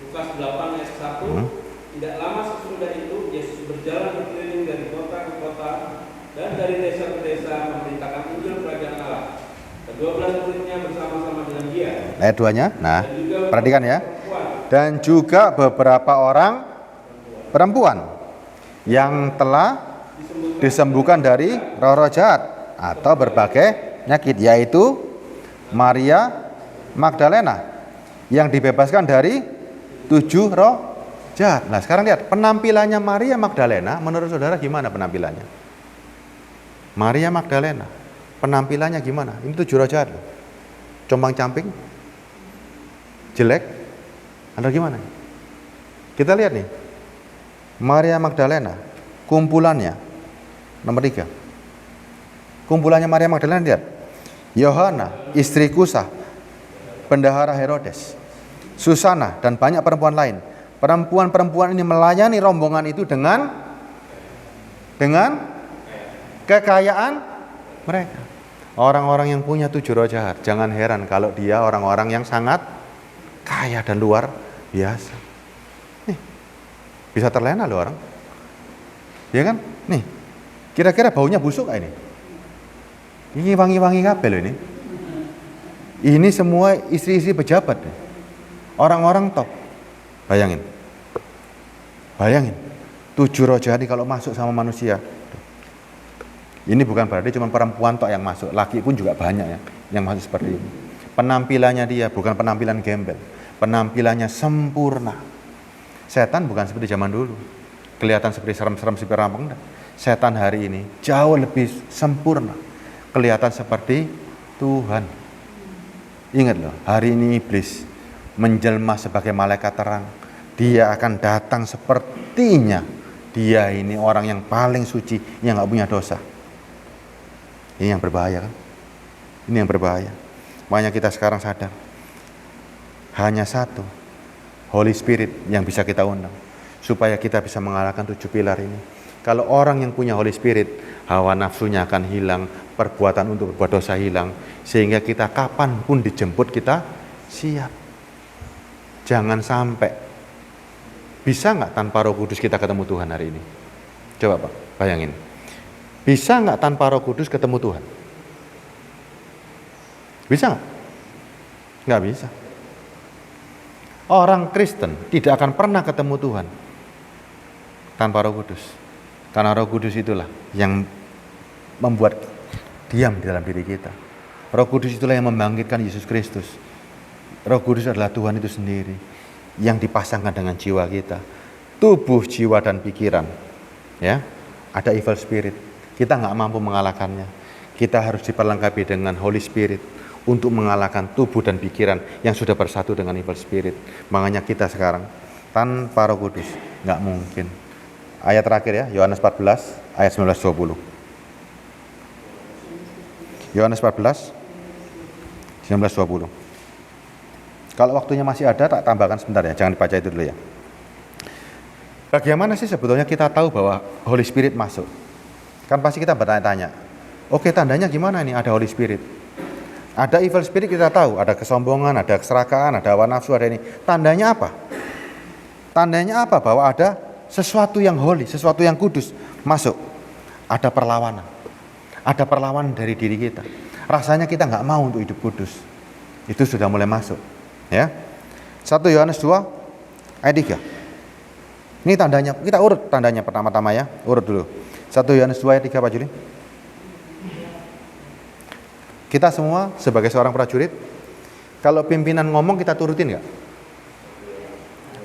Lukas 8 ayat 1. Tidak lama sesudah itu Yesus berjalan berkeliling dari kota ke kota dan dari desa ke desa memberitakan Injil kerajaan Allah. Ke-12 muridnya bersama-sama dengan dia. Ayat 2-nya. Nah, perhatikan ya. Dan juga beberapa orang perempuan yang telah disembuhkan dari roh-roh jahat atau berbagai penyakit, yaitu Maria Magdalena yang dibebaskan dari 7 roh jahat. Nah sekarang lihat penampilannya Maria Magdalena. Menurut saudara gimana penampilannya? Maria Magdalena penampilannya gimana? Ini 7 roh jahat, compang-camping, jelek, atau gimana? Kita lihat nih Maria Magdalena, kumpulannya nomor 3. Kumpulannya Maria Magdalena, lihat. Yohana, istri Kusa, bendahara Herodes, Susana, dan banyak perempuan lain. Perempuan-perempuan ini melayani rombongan itu dengan kekayaan mereka. Orang-orang yang punya 7 roh jahat, jangan heran kalau dia orang-orang yang sangat kaya dan luar biasa. Nih, bisa terlena loh orang. Ya kan? Nih, kira-kira baunya busuk gak ini? Ini wangi-wangi kabel loh ini. Ini semua istri-istri pejabat nih. Orang-orang top. Bayangin. 7 roh jahat ini kalau masuk sama manusia. Ini bukan berarti cuma perempuan tok yang masuk, laki pun juga banyak ya yang masuk seperti ini. Penampilannya dia bukan penampilan gembel, penampilannya sempurna. Setan bukan seperti zaman dulu, kelihatan seperti serem-serem seperti rampung. Setan hari ini jauh lebih sempurna, kelihatan seperti Tuhan. Ingat loh, hari ini iblis menjelma sebagai malaikat terang. Dia akan datang sepertinya dia ini orang yang paling suci, yang gak punya dosa. Ini yang berbahaya kan? Ini yang berbahaya. Makanya kita sekarang sadar, hanya satu Holy Spirit yang bisa kita undang, supaya kita bisa mengalahkan 7 pilar ini. Kalau orang yang punya Holy Spirit, hawa nafsunya akan hilang, perbuatan untuk berbuat dosa hilang, sehingga kita kapanpun dijemput kita siap. Jangan sampai. Bisa nggak tanpa Roh Kudus kita ketemu Tuhan hari ini? Coba Pak, bayangin. Bisa nggak tanpa Roh Kudus ketemu Tuhan? Bisa nggak? Nggak bisa. Orang Kristen tidak akan pernah ketemu Tuhan tanpa Roh Kudus. Karena Roh Kudus itulah yang membuat diam di dalam diri kita. Roh Kudus itulah yang membangkitkan Yesus Kristus. Roh Kudus adalah Tuhan itu sendiri yang dipasangkan dengan jiwa kita, tubuh, jiwa, dan pikiran. Ya, ada evil spirit. Kita nggak mampu mengalahkannya. Kita harus diperlengkapi dengan Holy Spirit untuk mengalahkan tubuh dan pikiran yang sudah bersatu dengan evil spirit. Makanya kita sekarang tanpa Roh Kudus nggak mungkin. Ayat terakhir ya, Yohanes 14 ayat 19-20. Yohanes 14 19-20. Kalau waktunya masih ada, tak tambahkan sebentar ya, jangan dibaca itu dulu ya. Bagaimana sih sebetulnya kita tahu bahwa Holy Spirit masuk? Kan pasti kita bertanya-tanya, oke, tandanya gimana ini ada Holy Spirit? Ada evil spirit kita tahu, ada kesombongan, ada keserakaan, ada hawa nafsu, ada ini. Tandanya apa? Tandanya apa bahwa ada sesuatu yang holy, sesuatu yang kudus masuk? Ada perlawanan. Ada perlawanan dari diri kita. Rasanya kita nggak mau untuk hidup kudus. Itu sudah mulai masuk. Ya. 1 Yohanes 2 ayat 3. Ini tandanya, kita urut tandanya pertama-tama ya. Urut dulu. 1 Yohanes 2 ayat 3 Pak Juli. Kita semua sebagai seorang prajurit, kalau pimpinan ngomong kita turutin nggak?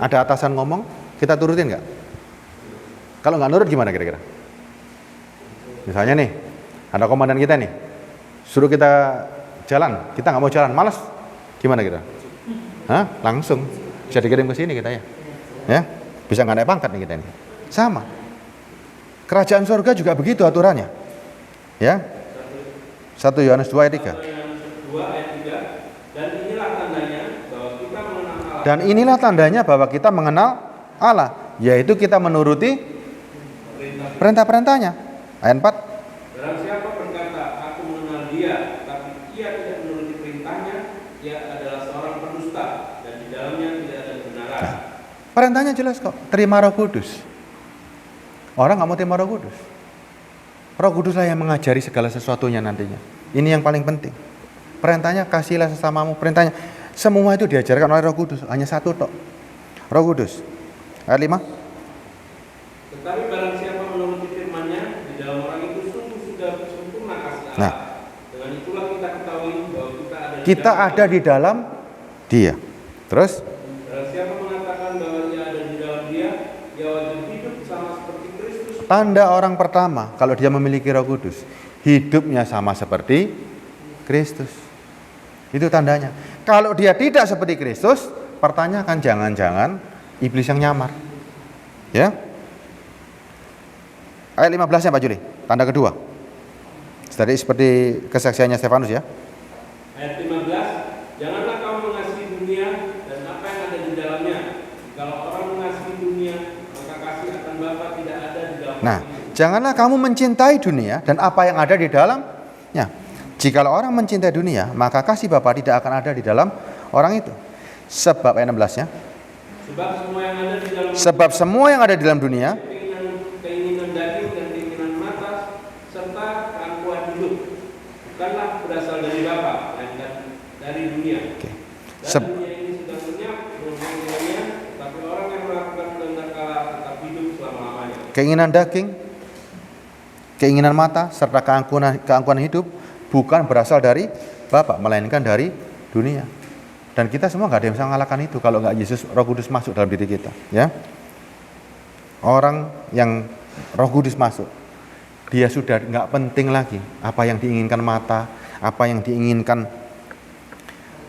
Ada atasan ngomong, kita turutin nggak? Kalau nggak nurut gimana kira-kira? Misalnya nih, ada komandan kita nih, suruh kita jalan, kita nggak mau jalan, malas, gimana kita? Hah? Langsung bisa dikirim ke sini kita ya, ya, bisa nggak naik pangkat nih kita ini. Sama, kerajaan surga juga begitu aturannya, ya. 1 Yohanes 2 ayat 3. Dan inilah tandanya bahwa kita mengenal Allah, yaitu kita menuruti perintah-perintahnya. Ayat 4. Barang siapa berkata, aku mengenal dia, tapi ia tidak menuruti perintahnya, ia adalah seorang pendusta, dan di dalamnya tidak ada kebenaran. Nah, perintahnya jelas kok, terima Roh Kudus. Orang nggak mau terima Roh Kudus. Roh Kuduslah yang mengajari segala sesuatunya nantinya. Ini yang paling penting. Perintahnya kasihlah sesamamu. Perintahnya semua itu diajarkan oleh Roh Kudus. Hanya satu tok, Roh Kudus. Ayat 5. Tetapi barang siapa menuruti firman-Nya, di dalam orang itu sungguh sudah sempurna kasih Allah. Nah, dengan itulah kita ketahui bahwa kita ada di dalam Dia. Terus? Barang siapa mengatakan bahwa ia ada di dalam Dia, ia wajib hidup sama seperti Kristus. Tanda orang pertama kalau dia memiliki Roh Kudus, hidupnya sama seperti Kristus. Itu tandanya. Kalau dia tidak seperti Kristus, pertanyakan jangan-jangan iblis yang nyamar. Ya. Ayat 15 ya Pak Juli, tanda kedua. Tadi seperti kesaksiannya Stefanus ya. Ayat 15, janganlah kamu mengasihi dunia dan apa yang ada di dalamnya. Kalau orang mengasihi Bapa tidak ada di dalam Nah, orang itu. janganlah kamu mencintai dunia dan apa yang ada di dalamnya. Jikalau orang mencintai dunia, maka kasih Bapa tidak akan ada di dalam orang itu. Sebab ayat 16-nya. Sebab semua yang ada di dalam dunia, keinginan daging dan keinginan mata serta keangkuhan hidup bukanlah berasal dari Bapa, melainkan dari dunia. Oke. Dan dunia ini sedang lenyap mengenainya, tapi orang yang melakukan kehendak Allah tetap hidup selama-lamanya. Keinginan daging, keinginan mata serta keangkuhan hidup bukan berasal dari Bapa, melainkan dari dunia. Dan kita semua nggak ada yang bisa mengalahkan itu kalau nggak Yesus, Roh Kudus masuk dalam diri kita, ya. Orang yang Roh Kudus masuk, dia sudah nggak penting lagi apa yang diinginkan mata, apa yang diinginkan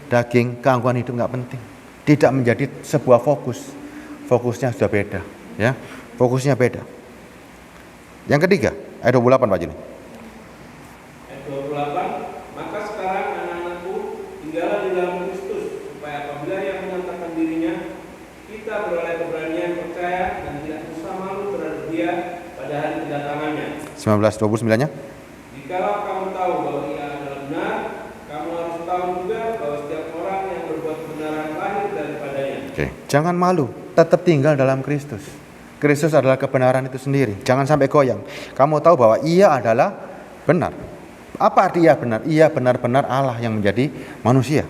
daging, keangkuhan hidup nggak penting. Tidak menjadi sebuah fokus. Fokusnya sudah beda, ya. Fokusnya beda. Yang ketiga, ayat 28 Pak Juli. Ayat 28, maka sekarang anak-anakku tinggallah di dalam Kristus, supaya apabila yang menyatakan dirinya, kita beroleh keberanian percaya dan tidak usah malu terhadap dia pada hari kedatangannya. 19:29-nya. Jikalau kamu tahu bahwa ia adalah benar, kamu harus tahu juga bahwa setiap orang yang berbuat kebenaran lahir daripadanya. Oke, jangan malu, tetap tinggal dalam Kristus. Kristus adalah kebenaran itu sendiri. Jangan sampai goyang. Kamu tahu bahwa ia adalah benar. Apa arti ia benar? Ia benar-benar Allah yang menjadi manusia.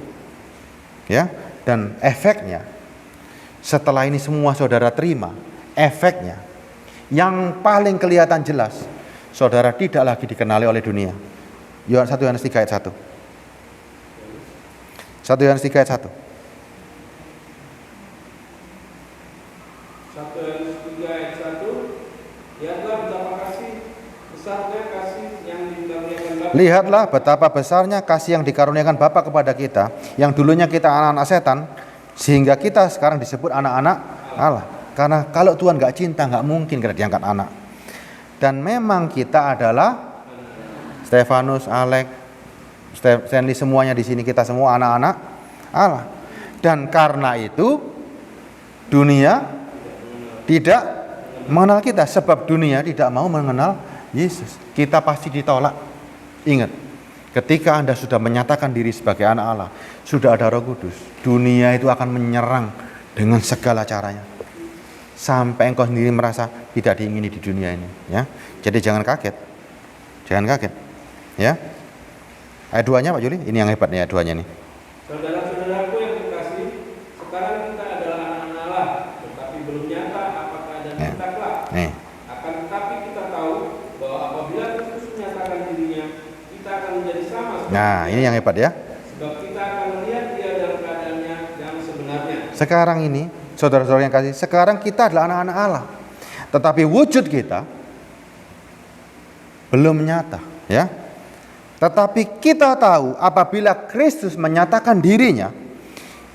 Ya, dan efeknya setelah ini semua saudara terima, efeknya yang paling kelihatan jelas, saudara tidak lagi dikenali oleh dunia. 1 Yohanes 3 ayat 1. 1 Yohanes 3 ayat 1. 1 Yohanes 3 ayat 1, lihatlah betapa besarnya kasih yang dikaruniakan Bapa. Lihatlah betapa besarnya kasih yang dikaruniakan Bapa kepada kita, yang dulunya kita anak-anak setan, sehingga kita sekarang disebut anak-anak Allah. Karena kalau Tuhan nggak cinta, nggak mungkin kita diangkat anak. Dan memang kita adalah Stefanus, Alex, Stanley, semuanya di sini kita semua anak-anak Allah. Dan karena itu dunia tidak mengenal kita, sebab dunia tidak mau mengenal Yesus. Kita pasti ditolak. Ingat, ketika Anda sudah menyatakan diri sebagai anak Allah, sudah ada Roh Kudus, dunia itu akan menyerang dengan segala caranya. Sampai engkau sendiri merasa tidak diingini di dunia ini, ya. Jadi jangan kaget. Jangan kaget. Ya. Ayat 2-nya Pak Juli, ini yang hebat nih ayat 2-nya nih. Saudara-saudaraku yang terkasih, sekarang kita adalah anak-anak Allah, tetapi belum nyata apa keadaan kita kelak. Akan tetapi kita tahu bahwa apabila Kristus menyatakan dirinya, kita akan menjadi sama seperti Nah, ini yang hebat ya. sebab kita akan melihat dia dalam keadaannya yang sebenarnya. Sekarang ini, saudara-saudara yang kasih, sekarang kita adalah anak-anak Allah. Tetapi wujud kita belum nyata, ya. Tetapi kita tahu apabila Kristus menyatakan dirinya,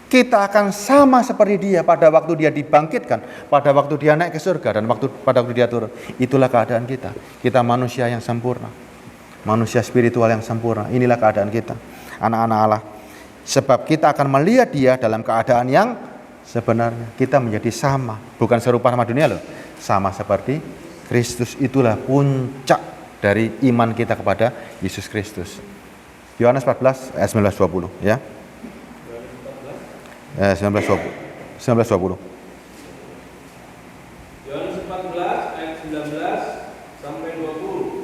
kita akan sama seperti dia pada waktu dia dibangkitkan, pada waktu dia naik ke surga, dan pada waktu dia turun. Itulah keadaan kita. Kita manusia yang sempurna, manusia spiritual yang sempurna. Inilah keadaan kita, anak-anak Allah. Sebab kita akan melihat dia dalam keadaan yang sebenarnya. Kita menjadi sama, bukan serupa sama dunia loh, sama seperti Kristus. Itulah puncak dari iman kita kepada Yesus Kristus. Yohanes 14 ayat 19-20, ya. 19-20. Yohanes 14 ayat 19 sampai 20.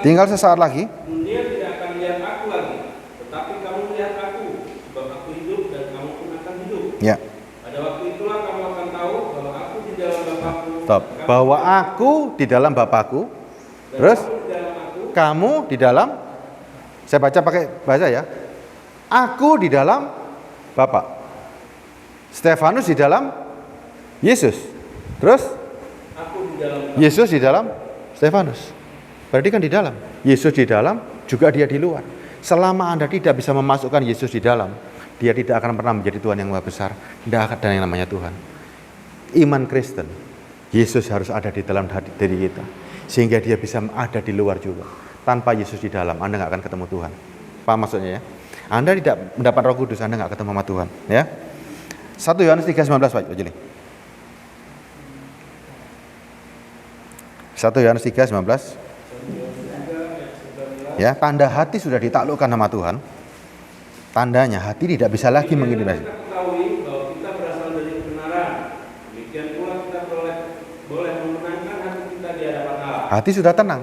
Tinggal sesaat lagi. Dunia tidak akan melihat aku lagi, tetapi kamu melihat aku, sebab aku hidup dan kamu pun akan hidup. Ya. Pada waktu itulah kamu akan tahu bahwa aku di dalam Bapa-Ku. Stop. Bahwa aku di dalam Bapa-Ku. Terus kamu di dalam, saya baca pakai bahasa ya. Aku di dalam Bapa. Stefanus di dalam Yesus. Terus aku di dalam Yesus di dalam Stefanus. Berarti kan di dalam. Yesus di dalam, juga dia di luar. Selama Anda tidak bisa memasukkan Yesus di dalam, dia tidak akan pernah menjadi Tuhan yang maha besar. Tidak ada yang namanya Tuhan. Iman Kristen, Yesus harus ada di dalam diri kita, sehingga dia bisa ada di luar juga. Tanpa Yesus di dalam, Anda nggak akan ketemu Tuhan. Paham maksudnya ya? Anda tidak mendapat Roh Kudus, Anda nggak ketemu sama Tuhan. Ya. 1 Yohanes 3:19 Pak Juli. 1 1 Yohanes 3:19. Ya, tanda hati sudah ditaklukkan sama Tuhan. Tandanya hati tidak bisa lagi mengintimidasi. Kita ketahui bahwa kita berasal dari kebenaran. Demikian pula kita boleh memenangkan hati kita di hadapan Allah. Hati sudah tenang.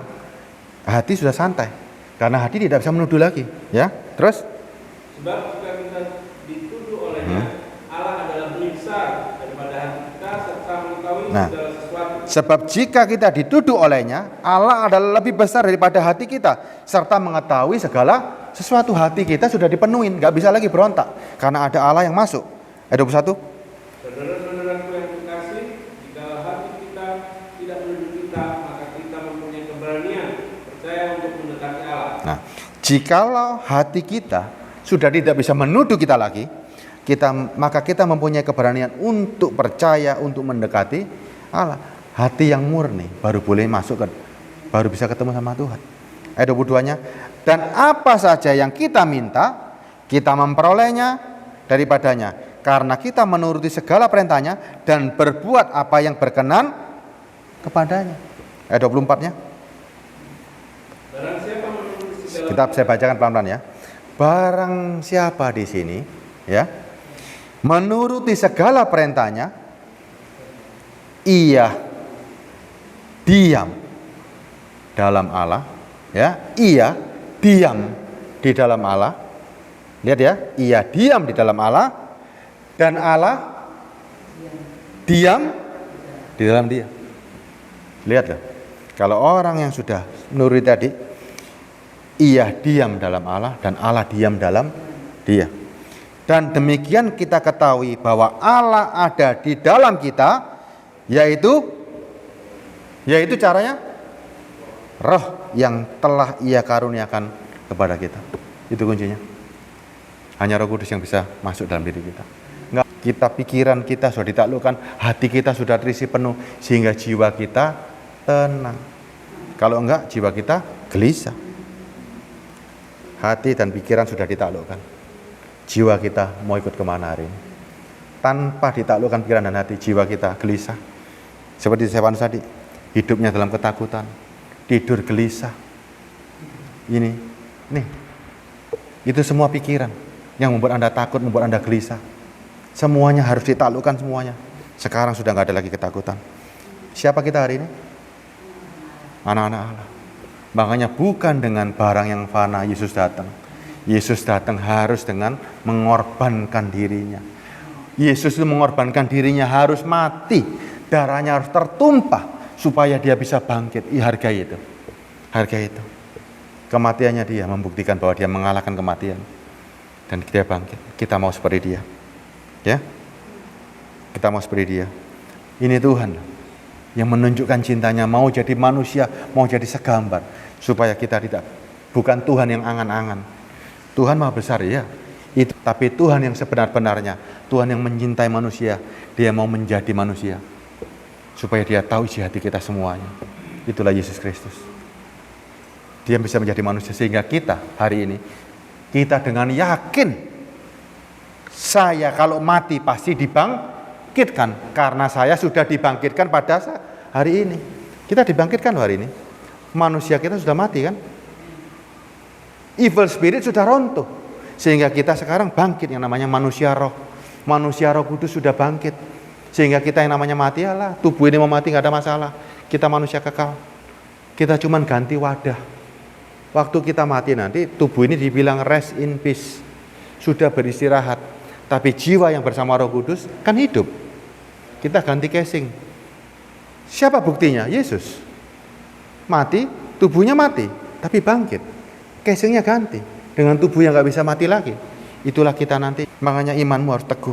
Hati sudah santai. Karena hati tidak bisa menuduh lagi, ya. Terus Sebab jika kita dituduh olehnya, Allah adalah lebih besar daripada hati kita serta mengetahui Nah. segala sesuatu. sebab jika kita dituduh olehnya, Allah adalah lebih besar daripada hati kita serta mengetahui segala sesuatu. Hati kita sudah dipenuhin, nggak bisa lagi berontak karena ada Allah yang masuk. Ayat 21. Saudara-saudaraku yang terkasih, jika hati kita tidak menuduh kita, maka kita mempunyai keberanian percaya untuk mendekati Allah. Nah, jikalau hati kita sudah tidak bisa menuduh kita lagi, maka kita mempunyai keberanian untuk percaya, untuk mendekati Allah. Hati yang murni baru boleh masuk baru bisa ketemu sama Tuhan. Ayat 22-nya, dan apa saja yang kita minta, kita memperolehnya daripadanya, karena kita menuruti segala perintahnya dan berbuat apa yang berkenan kepadanya. Ayat 24-nya. Barang siapa menuruti segala Kita saya bacakan pelan-pelan ya. Barang siapa di sini, ya, menuruti segala perintahnya, ia diam dalam Allah, ya, ia diam di dalam Allah. Lihat ya, ia diam di dalam Allah dan Allah diam di dalam dia. Lihat loh, kalau orang yang sudah menuruti tadi, ia diam dalam Allah dan Allah diam dalam dia. Dan demikian kita ketahui bahwa Allah ada di dalam kita, yaitu caranya roh yang telah ia karuniakan kepada kita. Itu kuncinya. Hanya Roh Kudus yang bisa masuk dalam diri kita. Enggak, pikiran kita sudah ditaklukkan, hati kita sudah terisi penuh sehingga jiwa kita tenang. Kalau enggak, jiwa kita gelisah. Hati dan pikiran sudah ditaklukkan. Jiwa kita mau ikut kemana hari ini? Tanpa ditaklukkan pikiran dan hati, jiwa kita gelisah. Seperti Stefanus tadi, hidupnya dalam ketakutan, tidur gelisah. Nih, itu semua pikiran yang membuat Anda takut, membuat Anda gelisah. Semuanya harus ditaklukkan semuanya. Sekarang sudah nggak ada lagi ketakutan. Siapa kita hari ini? Anak-anak Allah. Makanya bukan dengan barang yang fana Yesus datang. Yesus datang harus dengan mengorbankan dirinya. Yesus itu mengorbankan dirinya, harus mati. Darahnya harus tertumpah supaya dia bisa bangkit. Hargai itu. Hargai itu. Kematiannya dia membuktikan bahwa dia mengalahkan kematian. Dan dia bangkit. Kita mau seperti dia. Ya. Kita mau seperti dia. Ini Tuhan yang menunjukkan cintanya, mau jadi manusia, mau jadi segambar, supaya kita bukan Tuhan yang angan-angan. Tuhan Maha besar ya, itu, tapi Tuhan yang sebenar-benarnya, Tuhan yang mencintai manusia, dia mau menjadi manusia, supaya dia tahu isi hati kita semuanya. Itulah Yesus Kristus. Dia bisa menjadi manusia sehingga kita hari ini, kita dengan yakin, saya kalau mati pasti dibangkitkan, karena saya sudah dibangkitkan pada hari ini. Kita dibangkitkan hari ini. Manusia kita sudah mati kan? Evil spirit sudah runtuh, sehingga kita sekarang bangkit yang namanya manusia roh. Manusia Roh Kudus sudah bangkit, sehingga kita yang namanya mati, alah, tubuh ini mau mati nggak ada masalah. Kita manusia kekal. Kita cuman ganti wadah. Waktu kita mati nanti, tubuh ini dibilang rest in peace, sudah beristirahat. Tapi jiwa yang bersama Roh Kudus kan hidup. Kita ganti casing. Siapa buktinya? Yesus. Mati, tubuhnya mati, tapi bangkit. Casingnya ganti dengan tubuh yang gak bisa mati lagi. Itulah kita nanti. Makanya imanmu harus teguh.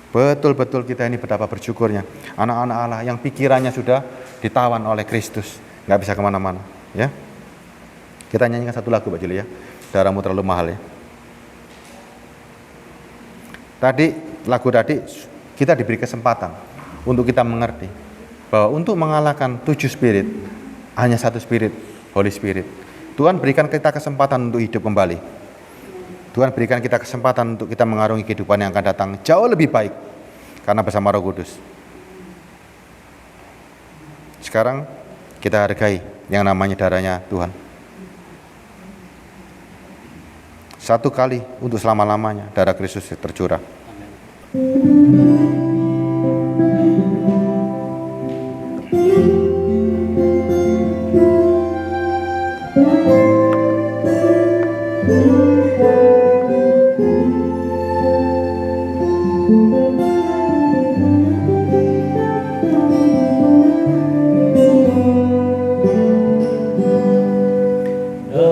Betul-betul kita ini betapa bersyukurnya. Anak-anak Allah yang pikirannya sudah ditawan oleh Kristus, gak bisa kemana-mana. Ya, kita nyanyikan satu lagu Pak Juli ya. Darahmu terlalu mahal ya. Lagu tadi kita diberi kesempatan untuk kita mengerti bahwa untuk mengalahkan 7 spirit hanya 1 spirit, Holy Spirit. Tuhan berikan kita kesempatan untuk hidup kembali. Tuhan berikan kita kesempatan untuk kita mengarungi kehidupan yang akan datang jauh lebih baik karena bersama Roh Kudus. Sekarang kita hargai yang namanya darahnya Tuhan. Satu kali untuk selama-lamanya darah Kristus tercurah.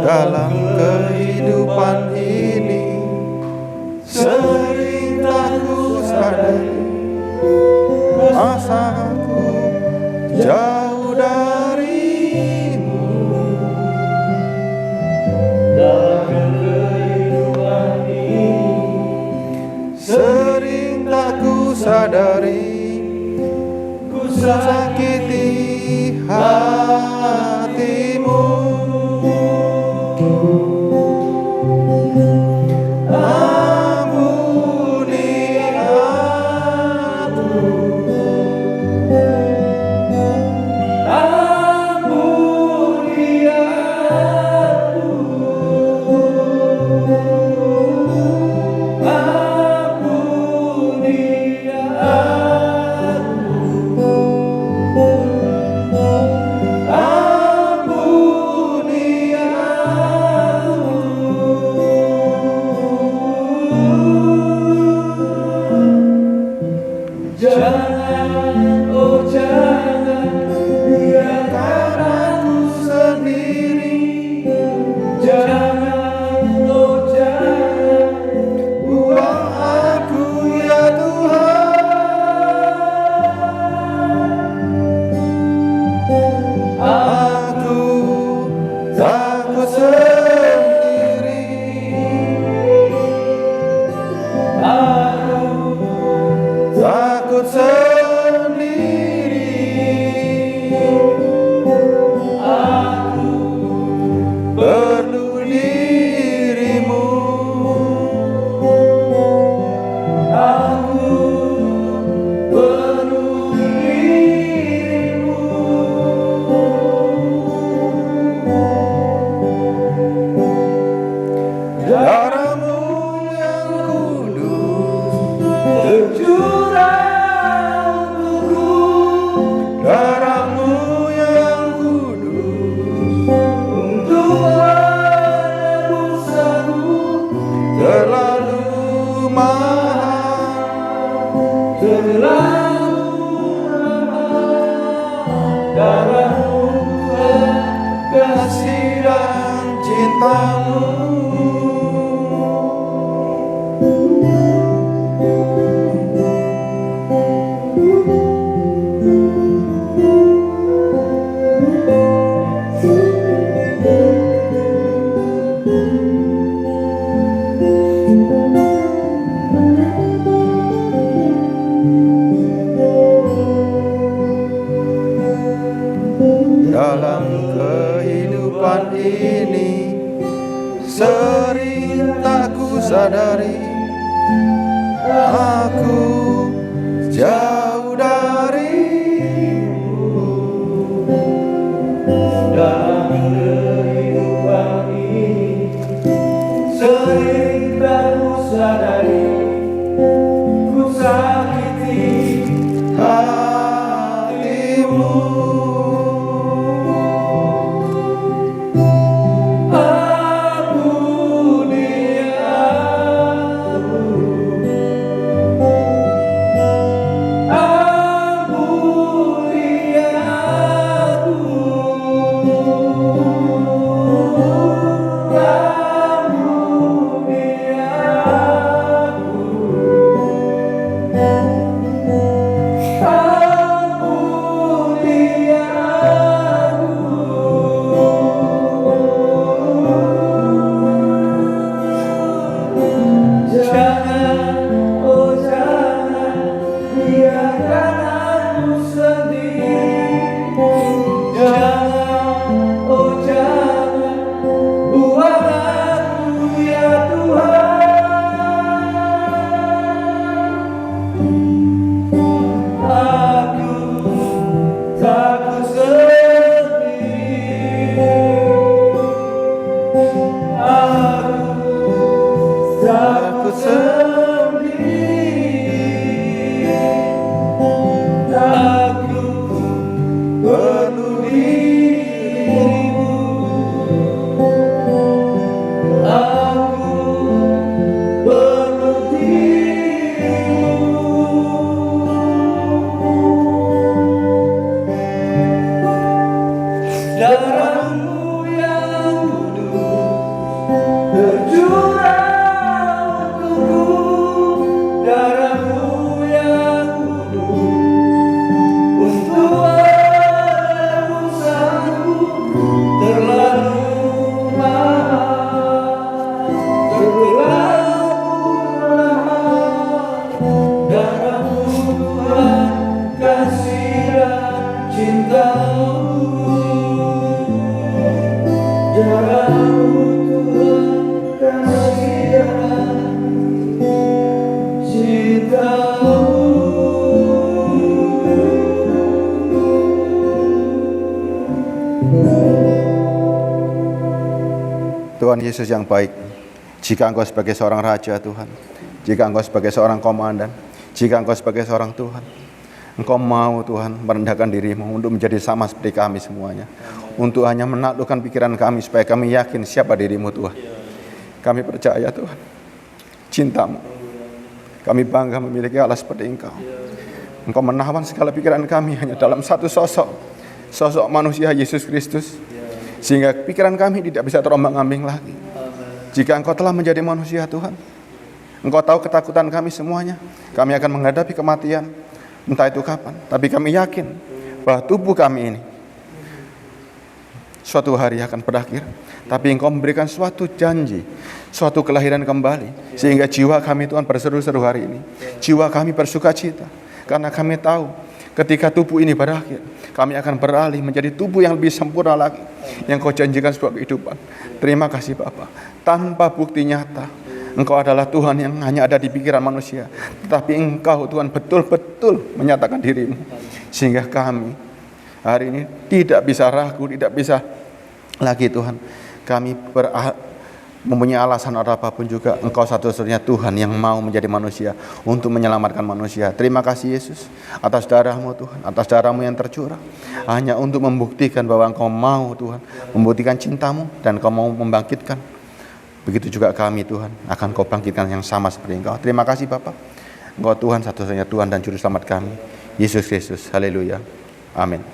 Dalam kehidupan ini sering tak ku sadari asaku jauh darimu. Dalam kehidupan ini sering tak ku sadari ku sakiti hatimu. Dalam kehidupan ini sering tak ku sadari aku jauh darimu. Dalam kehidupan ini sering tak ku sadari ku sakiti hatimu. Tak ku sendiri. Tuhan Yesus yang baik, jika Engkau sebagai seorang Raja Tuhan, jika Engkau sebagai seorang Komandan, jika Engkau sebagai seorang Tuhan, Engkau mau Tuhan merendahkan dirimu untuk menjadi sama seperti kami semuanya, untuk hanya menaklukkan pikiran kami supaya kami yakin siapa dirimu Tuhan. Kami percaya Tuhan, cintamu, kami bangga memiliki Allah seperti Engkau. Engkau menawan segala pikiran kami hanya dalam satu sosok manusia Yesus Kristus, sehingga pikiran kami tidak bisa terombang-ambing lagi. Jika Engkau telah menjadi manusia Tuhan, Engkau tahu ketakutan kami semuanya. Kami akan menghadapi kematian, entah itu kapan. Tapi kami yakin bahwa tubuh kami ini suatu hari akan berakhir. Tapi Engkau memberikan suatu janji, suatu kelahiran kembali, sehingga jiwa kami Tuhan berseru-seru hari ini. Jiwa kami bersuka cita, karena kami tahu ketika tubuh ini berakhir, kami akan beralih menjadi tubuh yang lebih sempurna lagi, yang Kau janjikan sebuah kehidupan. Terima kasih Bapa. Tanpa bukti nyata, Engkau adalah Tuhan yang hanya ada di pikiran manusia, tetapi Engkau Tuhan betul-betul menyatakan dirimu, sehingga kami hari ini tidak bisa ragu, tidak bisa lagi Tuhan, kami mempunyai alasan apapun juga. Engkau satu-satunya Tuhan yang mau menjadi manusia untuk menyelamatkan manusia. Terima kasih Yesus atas darah-Mu Tuhan, atas darah-Mu yang tercurah hanya untuk membuktikan bahwa Engkau mau Tuhan, membuktikan cinta-Mu, dan Engkau mau membangkitkan. Begitu juga kami Tuhan, akan Kau bangkitkan yang sama seperti Engkau. Terima kasih Bapa. Engkau Tuhan, satu-satunya Tuhan dan Juru Selamat kami, Yesus Kristus. Haleluya. Amin.